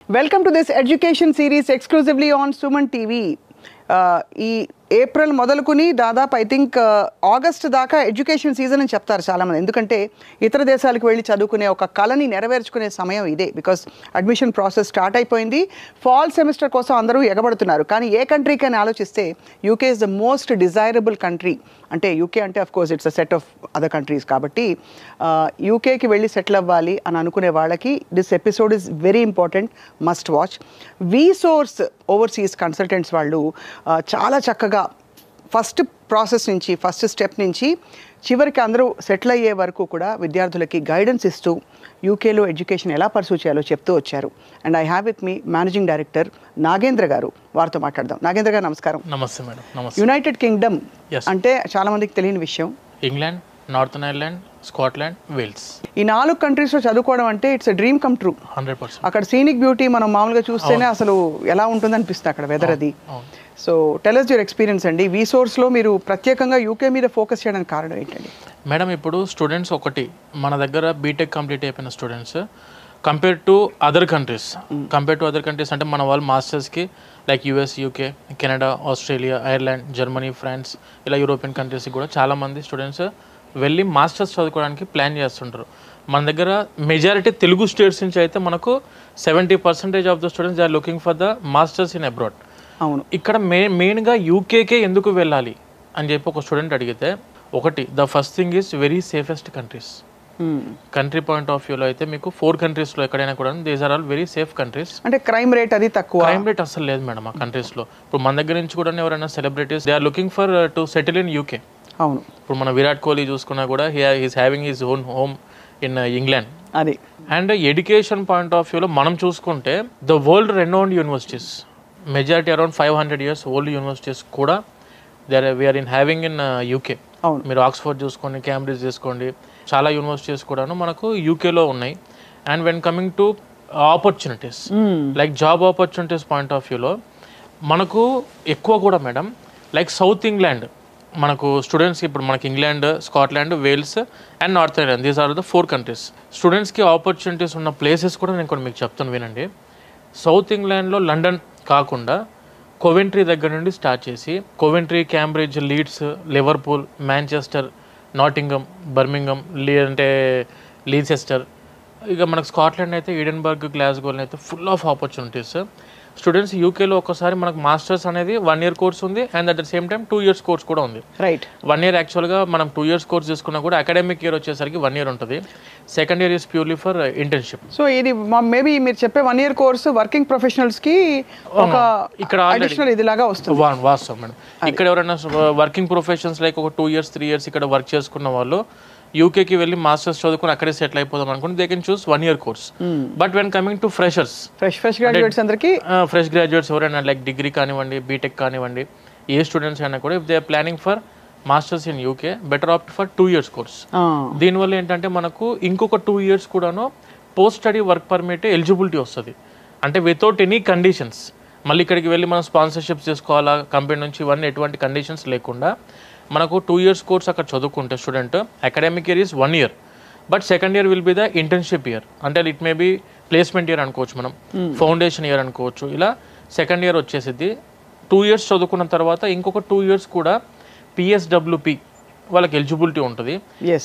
Welcome to this education series exclusively on Suman TV. ఈ April మొదలుకుని దాదాపు I think August దాకా education season అని చెప్తారు చాలామంది. ఎందుకంటే ఇతర దేశాలకు వెళ్ళి చదువుకునే ఒక కళని నెరవేర్చుకునే సమయం ఇదే. బికాస్ అడ్మిషన్ ప్రాసెస్ స్టార్ట్ అయిపోయింది. ఫాల్ సెమిస్టర్ కోసం అందరూ ఎగబడుతున్నారు. కానీ ఏ కంట్రీకని ఆలోచిస్తే UK is the most desirable country. అంటే యూకే అంటే of course it's a set of other countries. కాబట్టి యూకేకి వెళ్ళి సెటిల్ అవ్వాలి అని అనుకునే వాళ్ళకి this episode is very important, must watch. వీసోర్స్ overseas consultants వాళ్ళు చాలా చక్కగా ఫస్ట్ ప్రాసెస్ నుంచి, ఫస్ట్ స్టెప్ నుంచి చివరికి అందరూ సెటిల్ అయ్యే వరకు కూడా విద్యార్థులకి గైడెన్స్ ఇస్తూ యూకేలో ఎడ్యుకేషన్ ఎలా పర్సూ చేయాలో చెప్తూ వచ్చారు. And I have with me managing director Nagendra గారు. వారితో మాట్లాడదాం. నాగేంద్ర గారు నమస్కారం. నమస్తే మేడం. నమస్తే. యునైటెడ్ కింగ్డమ్ అంటే చాలా మందికి తెలియని విషయం. England, Northern Ireland, Scotland, Wales, ఈ 4 కంట్రీస్లో చదువుకోవడం అంటే it's a dream come true. 100%. అక్కడ సీనిక్ బ్యూటీ మనం మామూలుగా చూస్తేనే అసలు ఎలా ఉంటుంది అనిపిస్తుంది అక్కడ వెదర్ అది. So tell us your experience అండి. వీసోర్స్లో మీరు ప్రత్యేకంగా యూకే మీద ఫోకస్ చేయడానికి కారణం ఏంటండి? మేడం, ఇప్పుడు స్టూడెంట్స్ ఒకటి మన దగ్గర బీటెక్ కంప్లీట్ అయిపోయిన students compare to other countries అంటే మన వాళ్ళు మాస్టర్స్కి like US, UK, Canada, Australia, Ireland, Germany, France ఇలా యూరోపియన్ కంట్రీస్కి కూడా చాలామంది స్టూడెంట్స్ వెళ్ళి మాస్టర్స్ చదువుకోవడానికి ప్లాన్ చేస్తుంటారు. మన దగ్గర మెజారిటీ తెలుగు స్టేట్స్ నుంచి అయితే మనకు 70% of the students they are looking for the masters in abroad. అవును. ఇక్కడ మెయిన్గా యూకేకే ఎందుకు వెళ్ళాలి అని చెప్పి ఒక స్టూడెంట్ అడిగితే, ఒకటి the first thing is very safest countries. Country point of వ్యూలో అయితే మీకు 4 కంట్రీస్లో ఎక్కడైనా కూడా these are all very safe countries. అంటే క్రైమ్ రేట్ అది తక్కువ. క్రైమ్ రేట్ అసలు లేదు మేడం ఆ కంట్రీస్లో. ఇప్పుడు మన దగ్గర నుంచి కూడా ఎవరైనా celebrities they are looking for to settle in UK. అవును. ఇప్పుడు మన విరాట్ కోహ్లీ చూసుకున్నా కూడా he's having his own home in England. అది. అండ్ ఎడ్యుకేషన్ పాయింట్ ఆఫ్ వ్యూలో మనం చూసుకుంటే the world renowned universities, majority around 500 years old universities కూడా we're in having in UK. మీరు ఆక్స్ఫర్డ్ చూసుకోండి, క్యాంబ్రిడ్జ్ తీసుకోండి, చాలా యూనివర్సిటీస్ కూడాను మనకు యూకేలో ఉన్నాయి. And when coming to opportunities like job opportunities point of వ్యూలో మనకు ఎక్కువ కూడా మేడం లైక్ సౌత్ ఇంగ్లాండ్ మనకు స్టూడెంట్స్కి, ఇప్పుడు మనకి England, Scotland, Wales and North Ireland these are the 4 countries. స్టూడెంట్స్కి ఆపర్చునిటీస్ ఉన్న ప్లేసెస్ కూడా నేను కొన్ని మీకు చెప్తాను వినండి. సౌత్ ఇంగ్లాండ్లో లండన్ కాకుండా కోవెంట్రీ దగ్గర నుండి స్టార్ట్ చేసి Coventry, Cambridge, leads, Liverpool, Manchester, నాటింగమ్, Birmingham, అంటే లీసెస్టర్, ఇక మనకు స్కాట్లాండ్ అయితే ఈడెన్బర్గ్, గ్లాస్గోలో అయితే ఫుల్ ఆఫ్ ఆపర్చునిటీస్. స్టూడెంట్స్ యూకేలో ఒక్కసారి మనకు మాస్టర్స్ అనేది 1 year కోర్స్ ఉంది and at the same time 2 years course కూడా ఉంది. రైట్. 1 year యాక్చువల్గా మనం 2 years కోర్స్ తీసుకున్నా కూడా అకాడమిక్ ఇయర్ వచ్చేసరికి 1 year ఉంటుంది. Second year is purely for internship. So ఇది మేబీ మీరు చెప్పే 1 year కోర్సు వర్కింగ్ ప్రొఫెషనల్స్కి ఒక ఇక్కడ అడిషనల్ ఇదిలాగా వస్తుంది. వాస్తవం మేడం. ఇక్కడ ఎవరైనా వర్కింగ్ ప్రొఫెషన్స్ లైక్ ఒక 2 years 3 years ఇక్కడ వర్క్ చేసుకున్న వాళ్ళు యూకేకి వెళ్ళి మాస్టర్స్ చదువుకుని అక్కడే సెటిల్ అయిపోదాం అనుకుంటే they can choose 1 year course. But when coming to freshers, fresh graduates అందరికీ, ఫ్రెష్ గ్రాడ్యుయేట్స్ ఎవరైనా లైక్ డిగ్రీ కానివ్వండి, బీటెక్ కానివ్వండి, ఏ స్టూడెంట్స్ అయినా కూడా if they are planning for masters in UK better opt for 2 years course. దీనివల్ల ఏంటంటే మనకు ఇంకొక 2 years కూడాను post study work permit eligibility వస్తుంది. అంటే వితౌట్ ఎనీ కండిషన్స్, మళ్ళీ ఇక్కడికి వెళ్ళి మనం స్పాన్సర్షిప్స్ చేసుకోవాలా కంపెనీ నుంచి, ఇవన్నీ ఎటువంటి కండిషన్స్ లేకుండా మనకు 2 years కోర్స్ అక్కడ చదువుకుంటే student academic year is 1 year, but second year will be the internship year. అంటే it may be placement year అనుకోవచ్చు, మనం ఫౌండేషన్ ఇయర్ అనుకోవచ్చు. ఇలా సెకండ్ ఇయర్ వచ్చేసిద్ది. 2 years చదువుకున్న తర్వాత ఇంకొక 2 years కూడా PSWP వాళ్ళకి ఎలిజిబిలిటీ ఉంటుంది.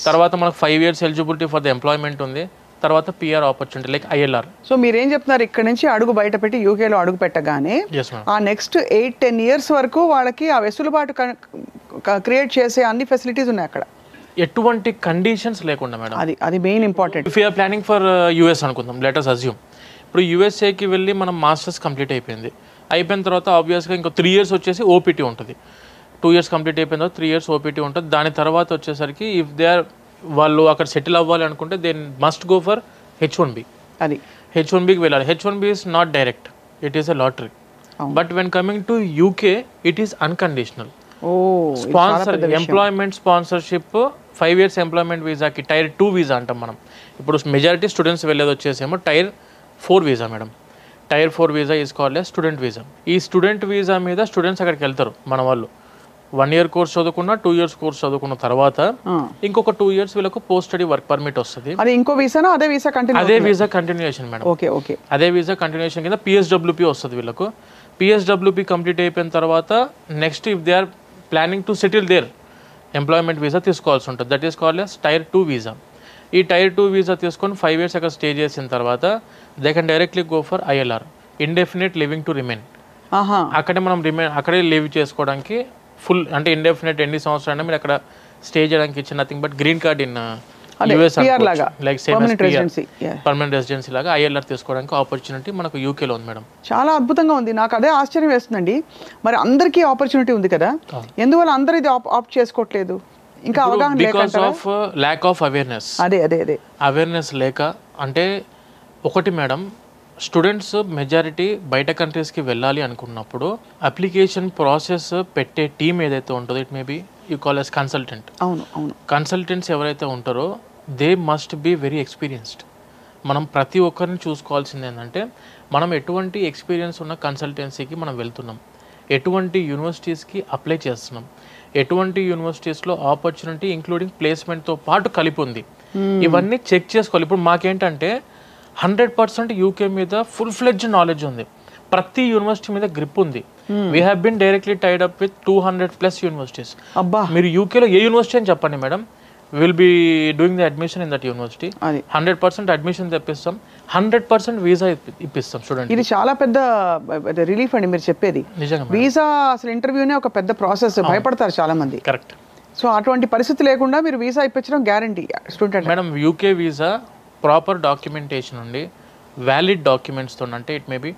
తర్వాత మనకు 5 years eligibility for the employment ఉంది. తర్వాత PR opportunity like ILR. So మీరేం చెప్తున్నారు, ఇక్కడ నుంచి అడుగు బయట పెట్టి యూకేలో అడుగు పెట్టగానే ఆ నెక్స్ట్ 8-10 years వరకు వాళ్ళకి ఆ వెసులుబాటు క్రియేట్ చేసే అన్ని ఫెసిలిటీస్ ఉన్నాయి అక్కడ, ఎటువంటి కండిషన్స్ లేకుండా మేడం. అది main important. If you're planning for US అనుకుందాం, లెట్ us assume ఇప్పుడు USAకి వెళ్ళి మనం మాస్టర్స్ కంప్లీట్ అయిపోయిన తర్వాత ఆబ్వియస్గా ఇంకో 3 years వచ్చేసి OPT ఉంటుంది. 2 years కంప్లీట్ అయిపోయిన తర్వాత 3 years OPT ఉంటుంది. దాని తర్వాత వచ్చేసరికి ఇఫ్ దే ఆర్ వాళ్ళు అక్కడ సెటిల్ అవ్వాలి అనుకుంటే they must go for H1B. అది H1Bకి వెళ్ళాలి. H1B is not direct, it is a lottery. But when coming to UK it is unconditional. Sponsor employment sponsorship 5 years employment వీసాకి Tier 2 వీసా అంటాం మనం. ఇప్పుడు మెజారిటీ స్టూడెంట్స్ వెళ్ళేది వచ్చేసేమో Tier 4 visa madam. Tier 4 visa is called a student visa. ఈ student visa మీద students అక్కడికి వెళ్తారు మన వాళ్ళు. 1 year కోర్స్ చదువుకున్న 2 years కోర్స్ చదువుకున్న తర్వాత ఇంకొక 2 years వీళ్ళకు పోస్ట్ స్టడీ వర్క్ పర్మిట్ వస్తుంది. అది ఇంకో వీసానా అదే వీసా కంటిన్యూ? అదే visa continuation madam. Okay okay. అదే వీసా కంటిన్యూషన్ కింద పిఎస్డబ్ల్యూపీ వస్తుంది వీళ్ళకు. పిఎస్డబ్ల్యూపీ కంప్లీట్ అయిపోయిన తర్వాత next if they are planning to settle there employment visa తీసుకోవాల్సి ఉంటుంది. That is called as tier 2 visa. ఈ టైర్ 2 వీసా తీసుకొని 5 years అక్కడ స్టే చేసిన తర్వాత they can directly go for ILR, indefinite living to remain. అక్కడే మనం అక్కడే లివ్ చేసుకోవడానికి ఫుల్ అంటే ఇండెఫినెట్ ఎన్ని సంవత్సరాలు మీరు అక్కడ స్టే చేయడానికి ఇచ్చిన nothing but green card in US like permanent residency లాగా ఐఎల్ఆర్ తీసుకోవడానికి ఆపర్చునిటీ మనకు యూకేలో ఉంది మేడం. చాలా అద్భుతంగా ఉంది. నాకు అదే ఆశ్చర్యం వేస్తుందండి. మరి అందరికీ ఆపర్చునిటీ ఉంది కదా, ఎందువల్ల అందరూ ఇది ఆప్ట్ చేసుకోవట్లేదు? ఇంకా అవగాహన because of lack of awareness. అదే అవేర్నెస్ లేక. అంటే ఒకటి మేడం, స్టూడెంట్స్ మెజారిటీ బయట కంట్రీస్కి వెళ్ళాలి అనుకున్నప్పుడు అప్లికేషన్ ప్రాసెస్ పెట్టే టీమ్ ఏదైతే ఉంటుందో it may be you call as consultant. అవును. కన్సల్టెంట్స్ ఎవరైతే ఉంటారో they must be very experienced. మనం ప్రతి ఒక్కరిని చూసుకోవాల్సింది ఏంటంటే మనం ఎటువంటి ఎక్స్పీరియన్స్ ఉన్న కన్సల్టెన్సీకి మనం వెళ్తున్నాం, ఎటువంటి యూనివర్సిటీస్కి అప్లై చేస్తున్నాం, ఎటువంటి యూనివర్సిటీస్లో ఆపర్చునిటీ ఇంక్లూడింగ్ ప్లేస్మెంట్తో పాటు కలిపి ఉంది, ఇవన్నీ చెక్ చేసుకోవాలి. ఇప్పుడు మాకేంటంటే 100% యూకే మీద ఫుల్ ఫ్లెడ్జ్ నాలెడ్జ్ ఉంది, ప్రతి యూనివర్సిటీ మీద గ్రిప్ ఉంది. We have been directly tied up with 200+ universities. మీరు యూకేలో ఏ యూనివర్సిటీ అని చెప్పండి madam, will be doing the admission in that university. 100% admission తెప్పిస్తాం, 100% వీసా ఇప్పిస్తాం స్టూడెంట్. ఇది చాలా పెద్ద రిలీఫ్ అండి మీరు చెప్పేది. నిజంగా వీసా అసలు ఇంటర్వ్యూనే ఒక పెద్ద ప్రాసెస్, భయపడతారు చాలా మంది. కరెక్ట్. సో అటువంటి పరిస్థితి లేకుండా మీరు వీసా ఇప్పించడం guarantee student. Madam UK visa proper documentation ఉండి వ్యాలిడ్ డాక్యుమెంట్స్తో, అంటే ఇట్ మేబీ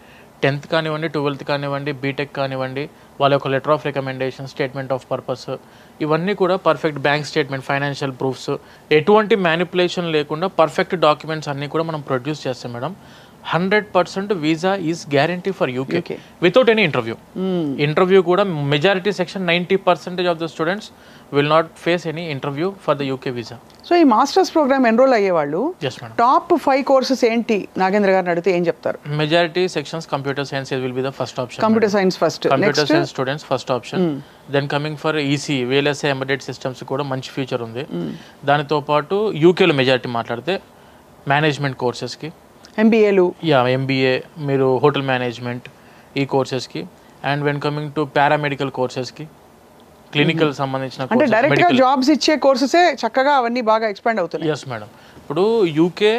10th కానివ్వండి, 12th కానివ్వండి, బీటెక్ కానివ్వండి, వాళ్ళ యొక్క letter of recommendation, statement of purpose, ఇవన్నీ కూడా perfect bank statement, financial proofs, ఎటువంటి మ్యానిపులేషన్ లేకుండా పర్ఫెక్ట్ డాక్యుమెంట్స్ అన్నీ కూడా మనం ప్రొడ్యూస్ చేస్తాం madam. 100% visa is guarantee for UK without any interview. Interview కూడా majority section 90% of the students will not face any interview for the UK visa. So ఈ masters programme enrol అయ్యేవాళ్ళు top 5 courses ఏంటి నాగేంద్ర గారిని అడిగితే ఏం చెప్తారు? Majority sections computer science will be the first option. Computer science first, computer science students first option. Then coming for EC, VLSI embedded systems కూడా మంచి future ఉంది. దానితో పాటు యూకేలో మెజారిటీ మాట్లాడితే మేనేజ్మెంట్ కోర్సెస్కి, ఎంబీఏలు, ఎంబీఏ, మీరు హోటల్ మేనేజ్మెంట్, ఈ కోర్సెస్కి. And when coming to paramedical కోర్సెస్కి, క్లినికల్ సంబంధించిన అంటే డైరెక్ట్గా జాబ్స్ ఇచ్చే కోర్సెసే చక్కగా అవన్నీ బాగా ఎక్స్పాండ్ అవుతాయి. Yes madam. ఇప్పుడు యూకే,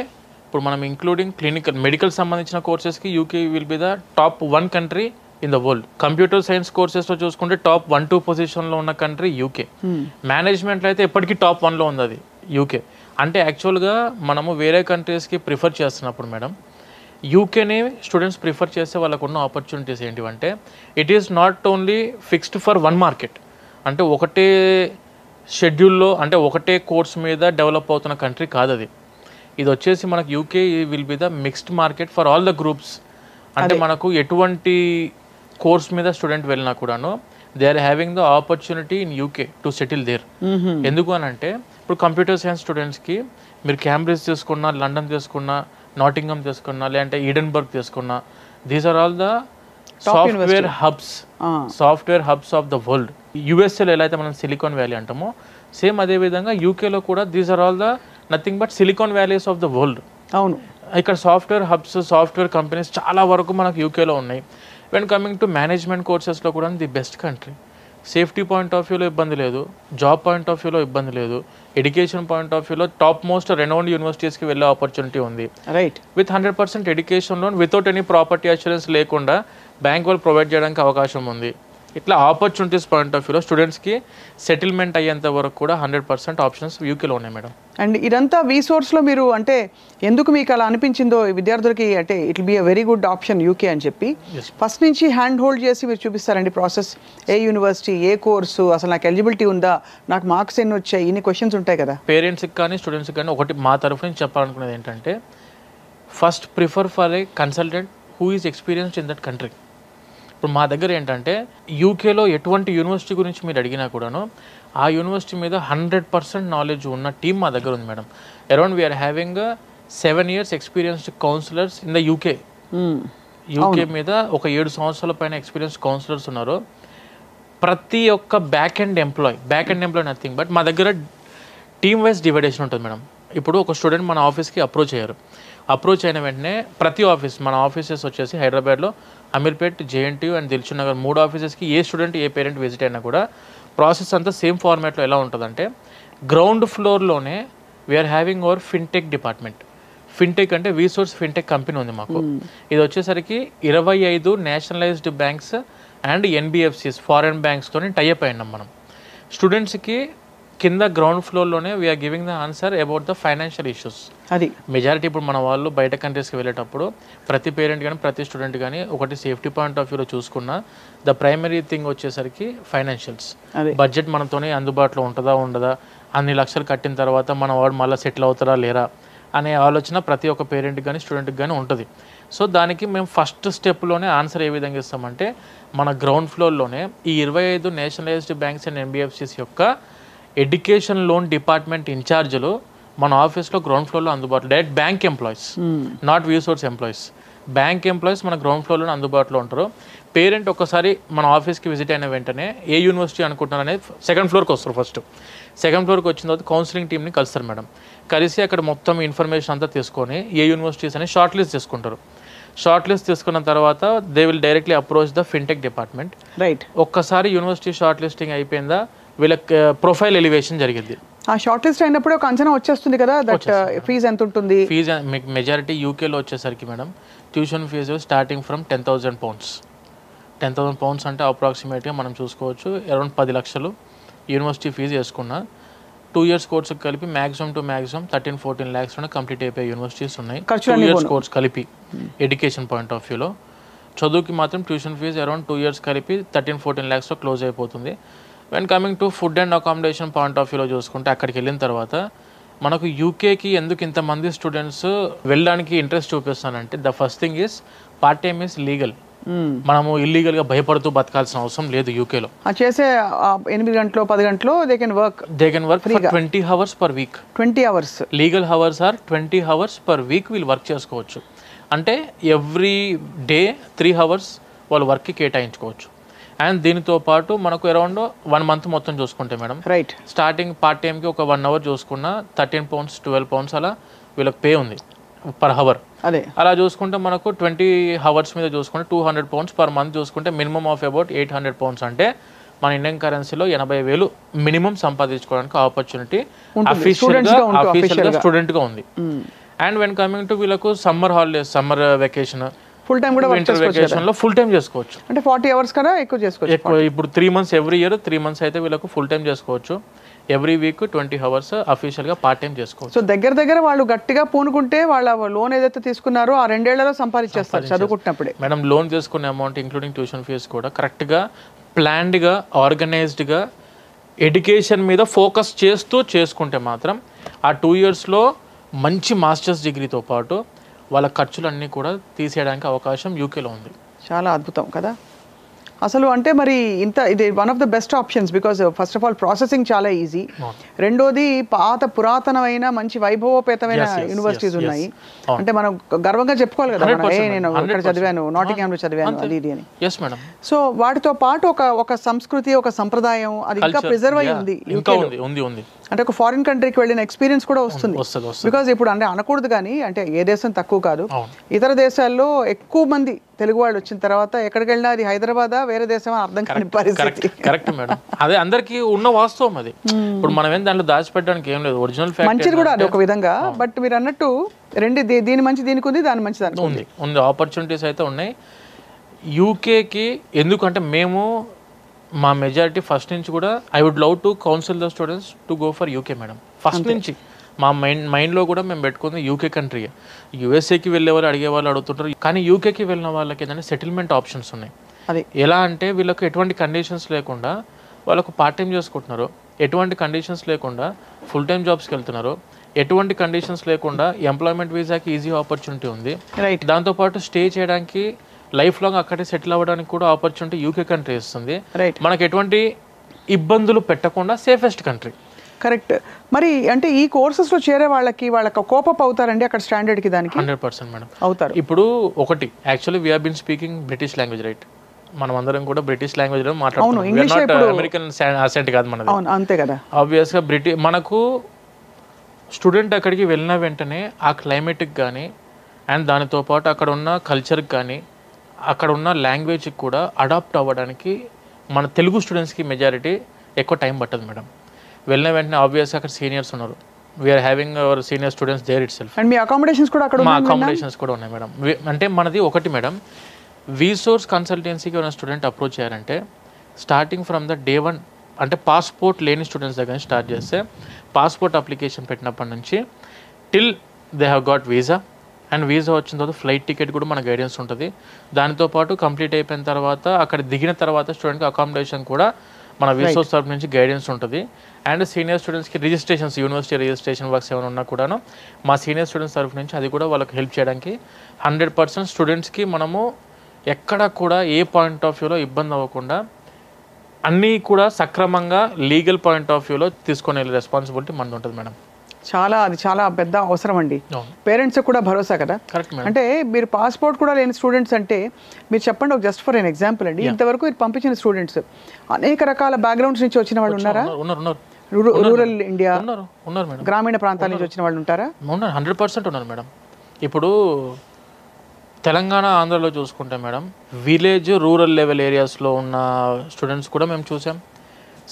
ఇప్పుడు మనం ఇంక్లూడింగ్ క్లినికల్ మెడికల్ సంబంధించిన కోర్సెస్కి UK will be the top 1 country in the world. Computer science కోర్సెస్లో చూసుకుంటే టాప్ 1-2 పొజిషన్లో ఉన్న కంట్రీ యూకే. మేనేజ్మెంట్లో అయితే ఎప్పటికీ టాప్ 1లో ఉంది అది యూకే. అంటే యాక్చువల్గా మనము వేరే కంట్రీస్కి ప్రిఫర్ చేస్తున్నప్పుడు మేడం యూకేని స్టూడెంట్స్ ప్రిఫర్ చేస్తే వాళ్ళకు ఉన్న ఆపర్చునిటీస్ ఏంటివంటే it is not only fixed for 1 market. అంటే ఒకటే షెడ్యూల్లో, అంటే ఒకటే కోర్స్ మీద డెవలప్ అవుతున్న కంట్రీ కాదు అది. ఇది వచ్చేసి మనకు UK will be the mixed market for all the groups. అంటే మనకు ఎటువంటి కోర్స్ మీద స్టూడెంట్ వెళ్ళినా కూడాను they are having the opportunity in UK to settle there. ఎందుకు అని అంటే ఇప్పుడు కంప్యూటర్ సైన్స్ స్టూడెంట్స్కి మీరు క్యాంబ్రిడ్జ్ తీసుకున్నా, లండన్ తీసుకున్నా, నాటింగమ్ తీసుకున్నా, లేదంటే ఈడెన్బర్గ్ తీసుకున్నా, these are all the software hubs of the world. యూఎస్ఏలో ఎలా అయితే మనం సిలికాన్ వ్యాలీ అంటామో సేమ్ అదే విధంగా యూకేలో కూడా these are all the nothing but Silicon Valleys of the world. అవును, ఇక్కడ సాఫ్ట్వేర్ హబ్స్, సాఫ్ట్వేర్ కంపెనీస్ చాలా వరకు మనకు యూకేలో ఉన్నాయి. వెన్ కమింగ్ టు మేనేజ్మెంట్ కోర్సెస్లో కూడా the best country. Safety point of వ్యూలో ఇబ్బంది లేదు, జాబ్ పాయింట్ ఆఫ్ వ్యూలో ఇబ్బంది లేదు, ఎడ్యుకేషన్ పాయింట్ ఆఫ్ వ్యూలో టాప్ మోస్ట్ రెనౌండ్ యూనివర్సిటీస్కి వెళ్ళే ఆపర్చునిటీ ఉంది. Right. With 100% education loan without any property assurance లేకుండా బ్యాంక్ వాళ్ళు ప్రొవైడ్ చేయడానికి అవకాశం ఉంది. ఇట్లా ఆపర్చునిటీస్ పాయింట్ ఆఫ్ వ్యూలో స్టూడెంట్స్కి సెటిల్మెంట్ అయ్యేంత వరకు కూడా 100% ఆప్షన్స్ యూకేలో ఉన్నాయి మేడం. అండ్ ఇదంతా వీసోర్స్లో మీరు అంటే ఎందుకు మీకు అలా అనిపించిందో విద్యార్థులకి, అంటే it will be a very good option UK అని చెప్పి ఫస్ట్ నుంచి హ్యాండ్ హోల్డ్ చేసి మీరు చూపిస్తారండి ప్రాసెస్, ఏ యూనివర్సిటీ, ఏ కోర్సు, అసలు నాకు ఎలిజిబిలిటీ ఉందా, నాకు మార్క్స్ ఎన్ని వచ్చాయి, ఇన్ని క్వశ్చన్స్ ఉంటాయి కదా. పేరెంట్స్కి కానీ స్టూడెంట్స్కి కానీ ఒకటి మా తరఫు నుంచి చెప్పాలనుకునేది ఏంటంటే first prefer for a consultant who is experienced in that country. ఇప్పుడు మా దగ్గర ఏంటంటే యూకేలో ఎటువంటి యూనివర్సిటీ గురించి మీరు అడిగినా కూడాను ఆ యూనివర్సిటీ మీద 100% నాలెడ్జ్ ఉన్న టీం మా దగ్గర ఉంది madam. Around we're having 7 years experienced counsellors in the UK. UK మీద ఒక 7 సంవత్సరాల పైన ఎక్స్పీరియన్స్ కౌన్సిలర్స్ ఉన్నారు. ప్రతి ఒక్క back end employee nothing but మా దగ్గర టీమ్ వైజ్ డివైడేషన్ ఉంటుంది మేడం. ఇప్పుడు ఒక స్టూడెంట్ మన ఆఫీస్కి అప్రోచ్ అయిన వెంటనే ప్రతి ఆఫీస్, మన ఆఫీసెస్ వచ్చేసి హైదరాబాద్లో అమీర్పేట్, జేఎన్టీయూ అండ్ దిల్సుఖ్ నగర్ 3 ఆఫీసెస్కి ఏ స్టూడెంట్ ఏ పేరెంట్ విజిట్ అయినా కూడా ప్రాసెస్ అంతా సేమ్ ఫార్మాట్లో ఎలా ఉంటుందంటే, గ్రౌండ్ ఫ్లోర్లోనే we're having our fintech department. Fintech అంటే వీసోర్స్ ఫిన్టెక్ కంపెనీ ఉంది మాకు. ఇది వచ్చేసరికి 25 nationalised banks and NBFCs foreign బ్యాంక్స్తో టైఅప్ అయినాం మనం. స్టూడెంట్స్కి కింద గ్రౌండ్ ఫ్లోర్లోనే we're giving the answer about the financial issues. అది మెజారిటీ ఇప్పుడు మన వాళ్ళు బయట కంట్రీస్కి వెళ్ళేటప్పుడు ప్రతి పేరెంట్ కానీ ప్రతి స్టూడెంట్ కానీ ఒకటి సేఫ్టీ పాయింట్ ఆఫ్ వ్యూలో చూసుకున్న ద ప్రైమరీ థింగ్ వచ్చేసరికి ఫైనాన్షియల్స్. బడ్జెట్ మనతోనే అందుబాటులో ఉంటుందా ఉండదా, అన్ని లక్షలు కట్టిన తర్వాత మన వాడు మళ్ళీ సెటిల్ అవుతారా లేరా అనే ఆలోచన ప్రతి ఒక్క పేరెంట్కి కానీ స్టూడెంట్కి కానీ ఉంటుంది. సో దానికి మేము ఫస్ట్ స్టెప్లోనే ఆన్సర్ ఏ విధంగా ఇస్తామంటే, మన గ్రౌండ్ ఫ్లోర్లోనే ఈ 25 నేషనలైజ్డ్ బ్యాంక్స్ అండ్ ఎన్బిఎఫ్సిస్ యొక్క ఎడ్యుకేషన్ లోన్ డిపార్ట్మెంట్ ఇన్ఛార్జీలు మన ఆఫీస్లో గ్రౌండ్ ఫ్లోర్లో అందుబాటులో, direct bank employees, not వీసోర్స్ employees, bank employees మన గ్రౌండ్ ఫ్లోర్లోనే అందుబాటులో ఉంటారు. పేరెంట్ ఒక్కసారి మన ఆఫీస్కి విజిట్ అయిన వెంటనే ఏ యూనివర్సిటీ అనుకుంటున్నారు అనేది సెకండ్ ఫ్లోర్కి వస్తారు. ఫస్ట్ సెకండ్ ఫ్లోర్కి వచ్చిన తర్వాత కౌన్సిలింగ్ టీమ్ని కలుస్తారు మేడం. కలిసి అక్కడ మొత్తం ఇన్ఫర్మేషన్ అంతా తీసుకొని ఏ యూనివర్సిటీస్ అని షార్ట్ లిస్ట్ చేసుకుంటారు. షార్ట్ లిస్ట్ తీసుకున్న తర్వాత they will directly approach the fintech department. Right. ఒక్కసారి యూనివర్సిటీ షార్ట్ లిస్టింగ్ అయిపోయిందా, వీళ్ళకి ప్రొఫైల్ ఎలివేషన్ జరిగింది. ఆ షార్ట్ లిస్ట్ అయినప్పుడు ఒక అంచనా వచ్చేస్తుంది కదా, దట్ ఫీజు ఎంత ఉంటుంది? ఫీజు మెజారిటీ యూకేలో వచ్చేసరికి madam tuition fee starting from 10,000 pounds. 10,000 pounds అంటే అప్రాక్సిమేట్గా మనం చూసుకోవచ్చు అరౌండ్ 10 లక్షలు యూనివర్సిటీ ఫీజు వేసుకున్న 2 years కోర్సుకి కలిపి మ్యాక్సిమం 13-14 lakhs కంప్లీట్ అయిపోయే యూనివర్సిటీస్ ఉన్నాయి. 2 years కోర్స్ కలిపి ఎడ్యుకేషన్ పాయింట్ ఆఫ్ వ్యూలో. చదువుకి మాత్రం ట్యూషన్ ఫీజు అరౌండ్ 2 years కలిపి 13-14 lakhsతో క్లోజ్ అయిపోతుంది. When coming to food and accommodation point of వ్యూలో చూసుకుంటే, అక్కడికి వెళ్ళిన తర్వాత మనకు యూకేకి ఎందుకు ఇంతమంది స్టూడెంట్స్ వెళ్ళడానికి ఇంట్రెస్ట్ చూపిస్తానంటే, the first thing is part time is legal. మనము ఇల్లీగల్గా భయపడుతూ బతకాల్సిన అవసరం లేదు యూకేలో. చేసే 8 గంటలు 10 గంటలు they can work for 20 hours per week. 20 hours legal hours are 20 hours per week వీళ్ళు వర్క్ చేసుకోవచ్చు. అంటే ఎవ్రీ డే 3 hours వాళ్ళు వర్క్కి కేటాయించుకోవచ్చు. అండ్ దీనితో పాటు మనకు అరౌండ్ 1 month మొత్తం చూసుకుంటే మేడం, రైట్, స్టార్టింగ్ పార్ట్ టైంకి ఒక 1 hour చూసుకున్న 13 pounds 12 pounds అలా వీళ్ళకి పే ఉంది పర్ హవర్. అదే అలా చూసుకుంటే మనకు 20 hours మీద చూసుకుంటే 200 pounds per month చూసుకుంటే మినిమం ఆఫ్ అబౌట్ 800 pounds అంటే మన ఇండియన్ కరెన్సీలో 80,000 మినిమం సంపాదించుకోవడానికి ఆపర్చునిటీ అఫీషియల్గా స్టూడెంట్గా ఉంది. అండ్ వెన్ కమింగ్ టు వీళ్ళకు summer holidays, summer vacation, full time కూడా వింటర్ వెకేషన్లో ఫుల్ టైం చేసుకోవచ్చు. అంటే 40 hours కదా ఎక్కువ చేసుకోవచ్చు. ఎక్కువ ఇప్పుడు 3 months ఎవ్రీ ఇయర్ 3 months అయితే వీళ్ళకు ఫుల్ టైం చేసుకోవచ్చు. ఎవ్రీ వీక్ 20 hours అఫీషియల్గా పార్ట్ టైం చేసుకోవచ్చు. సో దగ్గర వాళ్ళు గట్టిగా పూనుకుంటే వాళ్ళ లోన్ ఏదైతే తీసుకున్నారో ఆ 2 ఏళ్లలో సంపాదించేస్తారు చదువుకుంటున్నప్పుడే. మేడం లోన్ తీసుకునే అమౌంట్ ఇంక్లూడింగ్ ట్యూషన్ ఫీజు కూడా కరెక్ట్గా ప్లాన్డ్గా ఆర్గనైజ్డ్గా ఎడ్యుకేషన్ మీద ఫోకస్ చేస్తూ చేసుకుంటే మాత్రం ఆ 2 yearsలో మంచి మాస్టర్స్ డిగ్రీతో పాటు వాళ్ళ ఖర్చులన్నీ కూడా తీసేయడానికి అవకాశం యూకేలో ఉంది. చాలా అద్భుతం కదా అసలు. అంటే మరి ఇది one of the best options because first of all processing చాలా ఈజీ, రెండోది పురాతనమైన మంచి వైభవోపేతమైన యూనివర్సిటీస్ ఉన్నాయి. అంటే మనం గర్వంగా చెప్పుకోవాలి కదా, నేను ఇక్కడ చదివాను, నాటింగ్హామ్లో చదివాను అది ఇది అని. సో వాటితో పాటు ఒక సంస్కృతి, ఒక సంప్రదాయం అది ఇంకా ప్రిజర్వ్ అయ్యి ఉంది. అంటే ఒక ఫారిన్ కంట్రీకి వెళ్ళిన ఎక్స్పీరియన్స్ కూడా వస్తుంది. బికాజ్ ఇప్పుడు అంటే అనకూడదు కానీ, అంటే ఏ దేశం తక్కువ కాదు, ఇతర దేశాల్లో ఎక్కువ మంది తెలుగు వాళ్ళు వచ్చిన తర్వాత ఎక్కడికి వెళ్ళినా అది హైదరాబాద్ వేరే దేశం అర్థం కాని పరిస్థితి. కరెక్ట్ మేడం, అదే అందరికి ఉన్న వాస్తవం అది. ఇప్పుడు మనం ఏం దాంట్లో దాచిపెట్టడానికి ఏం లేదు, ఒరిజినల్ ఫ్యాక్ట్ మంచిది కూడా అది ఒక విధంగా. బట్ మీరు అన్నట్టు దీని మంచి దీనికి ఉంది, దాని మంచి దానికి ఉంది. ఆపర్చునిటీస్ అయితే ఉన్నాయి యూకేకి. ఎందుకంటే మేము మా మెజారిటీ ఫస్ట్ నుంచి కూడా I would love to counsel the students to go for UK madam. First నుంచి మా మైండ్లో కూడా మేము పెట్టుకుంది యూకే కంట్రీ. యూఎస్ఏకి వెళ్ళేవాళ్ళు అడిగేవాళ్ళు అడుగుతుంటారు, కానీ యూకేకి వెళ్ళిన వాళ్ళకి ఏంటంటే సెటిల్మెంట్ ఆప్షన్స్ ఉన్నాయి. అది ఎలా అంటే వీళ్ళకి ఎటువంటి కండిషన్స్ లేకుండా వాళ్ళకు పార్ట్ టైం చేసుకుంటున్నారు, ఎటువంటి కండిషన్స్ లేకుండా ఫుల్ టైం జాబ్స్కి వెళ్తున్నారు, ఎటువంటి కండిషన్స్ లేకుండా ఎంప్లాయ్మెంట్ వీసాకి ఈజీ ఆపర్చునిటీ ఉంది. దాంతోపాటు స్టే చేయడానికి లైఫ్ లాంగ్ అక్కడే సెటిల్ అవ్వడానికి కూడా ఆపర్చునిటీ యూకే కంట్రీ ఇస్తుంది. మనకు ఎటువంటి ఇబ్బందులు పెట్టకుండా సేఫెస్ట్ కంట్రీ. కరెక్ట్. మరి అంటే ఈ కోర్సెస్లో చేరే వాళ్ళకి కోపప్ అవుతారండి అక్కడ స్టాండర్డ్కి? దానికి 100% మేడం అవుతారు. ఇప్పుడు ఒకటి actually we have been speaking British language, right? మనం అందరం కూడా బ్రిటిష్ లాంగ్వేజ్లో మాట్లాడుతున్నాం, అమెరికన్ అసెంట్ కాదు మనది. అంతే కదా. ఆబ్వియస్గా మనకు స్టూడెంట్ అక్కడికి వెళ్ళిన వెంటనే ఆ క్లైమేట్కి కానీ అండ్ దానితో పాటు అక్కడ ఉన్న కల్చర్కి కానీ అక్కడ ఉన్న లాంగ్వేజ్కి కూడా అడాప్ట్ అవ్వడానికి మన తెలుగు స్టూడెంట్స్కి మెజారిటీ ఎక్కువ టైం పట్టదు మేడం. వెళ్ళిన వెంటనే ఆబ్వియస్గా అక్కడ సీనియర్స్ ఉన్నారు, we're having our senior students there itself. And మీ అకామిడేషన్స్ కూడా అక్కడ మా అకామిడేషన్స్ కూడా ఉన్నాయి మేడం. అంటే మనది ఒకటి మేడం, వీసోర్స్ కన్సల్టెన్సీకి ఉన్న స్టూడెంట్ అప్రోచ్ చేయాలంటే స్టార్టింగ్ ఫ్రమ్ ద డే 1 అంటే పాస్పోర్ట్ లేని స్టూడెంట్స్ దగ్గర స్టార్ట్ చేస్తే పాస్పోర్ట్ అప్లికేషన్ పెట్టినప్పటి నుంచి till they have got visa, and visa వచ్చిన తర్వాత ఫ్లైట్ టికెట్ కూడా మన గైడెన్స్ ఉంటుంది. దానితో పాటు కంప్లీట్ అయిపోయిన తర్వాత అక్కడ దిగిన తర్వాత స్టూడెంట్కి అకామిడేషన్ కూడా మన వీసోర్స్ తరఫు నుంచి గైడెన్స్ ఉంటుంది. అండ్ సీనియర్ స్టూడెంట్స్కి రిజిస్ట్రేషన్స్, యూనివర్సిటీ రిజిస్ట్రేషన్ వర్క్స్ ఏమైనా ఉన్నా కూడాను మా సీనియర్ స్టూడెంట్స్ తరఫు నుంచి అది కూడా వాళ్ళకి హెల్ప్ చేయడానికి 100% స్టూడెంట్స్కి మనము ఎక్కడ కూడా ఏ పాయింట్ ఆఫ్ వ్యూలో ఇబ్బంది అవ్వకుండా అన్నీ కూడా సక్రమంగా లీగల్ పాయింట్ ఆఫ్ వ్యూలో తీసుకునే రెస్పాన్సిబిలిటీ మనది ఉంటుంది మేడం. అది చాలా పెద్ద అవసరం అండి, పేరెంట్స్ కూడా భరోసా కదా. అంటే మీరు పాస్పోర్ట్ కూడా లేని స్టూడెంట్స్ అంటే మీరు చెప్పండి, ఒక జస్ట్ ఫర్ ఎన్ ఎగ్జాంపుల్ అండి, ఇంతవరకు మీరు పంపించిన స్టూడెంట్స్ అనేక రకాల బ్యాక్గ్రౌండ్స్ నుంచి వచ్చిన వాళ్ళు ఉన్నారా? రూరల్ ఇండియా, గ్రామీణ ప్రాంతాల నుంచి వచ్చిన వాళ్ళు ఉంటారా? 100% ఉన్నారు మేడం. ఇప్పుడు తెలంగాణ, ఆంధ్రలో చూసుకుంటే మేడం విలేజ్, రూరల్ లెవెల్ ఏరియాస్లో ఉన్న స్టూడెంట్స్ కూడా మేము చూసాం,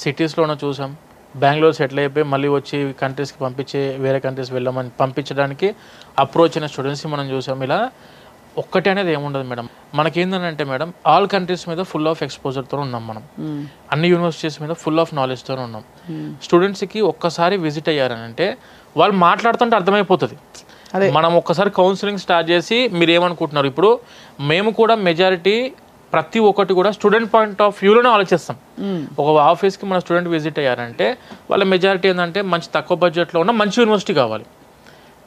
సిటీస్లోనే చూసాం. బెంగళూరు సెటిల్ అయిపోయి మళ్ళీ వచ్చి కంట్రీస్కి వేరే కంట్రీస్ వెళ్ళమని పంపించడానికి అప్రోచ్ అయిన స్టూడెంట్స్ని మనం చూసాం. ఇలా ఒక్కటి అనేది ఏముండదు మేడం. మనకేంటంటే మేడం ఆల్ కంట్రీస్ మీద ఫుల్ ఆఫ్ ఎక్స్పోజర్తో ఉన్నాం మనం, అన్ని యూనివర్సిటీస్ మీద ఫుల్ ఆఫ్ నాలెడ్జ్తో ఉన్నాం. స్టూడెంట్స్కి ఒక్కసారి విజిట్ అయ్యారనంటే వాళ్ళు మాట్లాడుతుంటే అర్థమైపోతుంది. మనం ఒక్కసారి కౌన్సిలింగ్ స్టార్ట్ చేసి మీరు ఏమనుకుంటున్నారు, ఇప్పుడు మేము కూడా మెజారిటీ ప్రతి ఒక్కటి కూడా స్టూడెంట్ పాయింట్ ఆఫ్ వ్యూలోనే ఆలోచిస్తాం. ఒక ఆఫీస్కి మన స్టూడెంట్ విజిట్ అయ్యారంటే వాళ్ళ మెజారిటీ ఏంటంటే మంచి తక్కువ బడ్జెట్లో ఉన్న మంచి యూనివర్సిటీ కావాలి,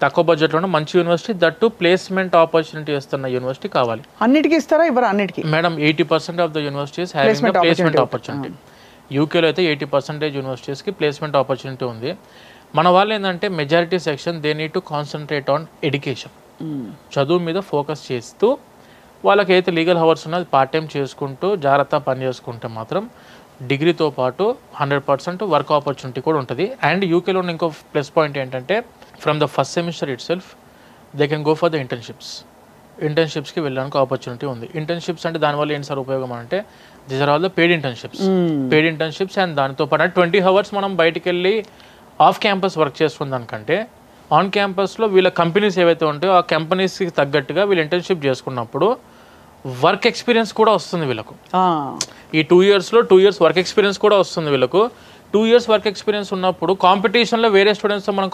తక్కువ బడ్జెట్లో ఉన్న మంచి యూనివర్సిటీ, దట్టు ప్లేస్మెంట్ ఆపర్చునిటీ ఇస్తున్న యూనివర్సిటీ కావాలి. అన్నిటికీ ఇస్తారా? ఇవ్వరా? అన్నిటికీ madam 80% of the universities having placement opportunity. యూకేలో అయితే 80% యూనివర్సిటీస్కి ప్లేస్మెంట్ ఆపర్చునిటీ ఉంది. మన వాళ్ళు ఏంటంటే majority section they need to concentrate on education, చదువు మీద ఫోకస్ చేస్తూ వాళ్ళకి అయితే లీగల్ అవర్స్ ఉన్నది పార్ట్ టైం చేసుకుంటూ జాగ్రత్త పని చేసుకుంటే మాత్రం డిగ్రీతో పాటు 100% వర్క్ ఆపర్చునిటీ కూడా ఉంటుంది. అండ్ యూకేలో ఉన్న ఇంకో ప్లస్ పాయింట్ ఏంటంటే from the first semester itself they can go for the ఇంటర్న్షిప్స్కి వెళ్ళడానికి ఆపర్చునిటీ ఉంది. ఇంటర్న్షిప్స్ అంటే దానివల్ల ఏంటి సార్ ఉపయోగం అంటే these are all the paid internships and దానితో పాటు 20 hours మనం బయటికి వెళ్ళి ఆఫ్ క్యాంపస్ వర్క్ చేస్తున్న దానికంటే ఆన్ క్యాంపస్లో వీళ్ళ కంపెనీస్ ఏవైతే ఉంటాయో ఆ కంపెనీస్కి తగ్గట్టుగా వీళ్ళు ఇంటర్న్షిప్ చేసుకున్నప్పుడు వర్క్ ఎక్స్పీరియన్స్ కూడా వస్తుంది వీళ్ళకు. ఈ 2 yearsలో 2 years వర్క్ ఎక్స్పీరియన్స్ కూడా వస్తుంది వీళ్ళకు. 2 years వర్క్ ఎక్స్పీరియన్స్ ఉన్నప్పుడు కాంపిటీషన్లో వేరే స్టూడెంట్స్తో మనం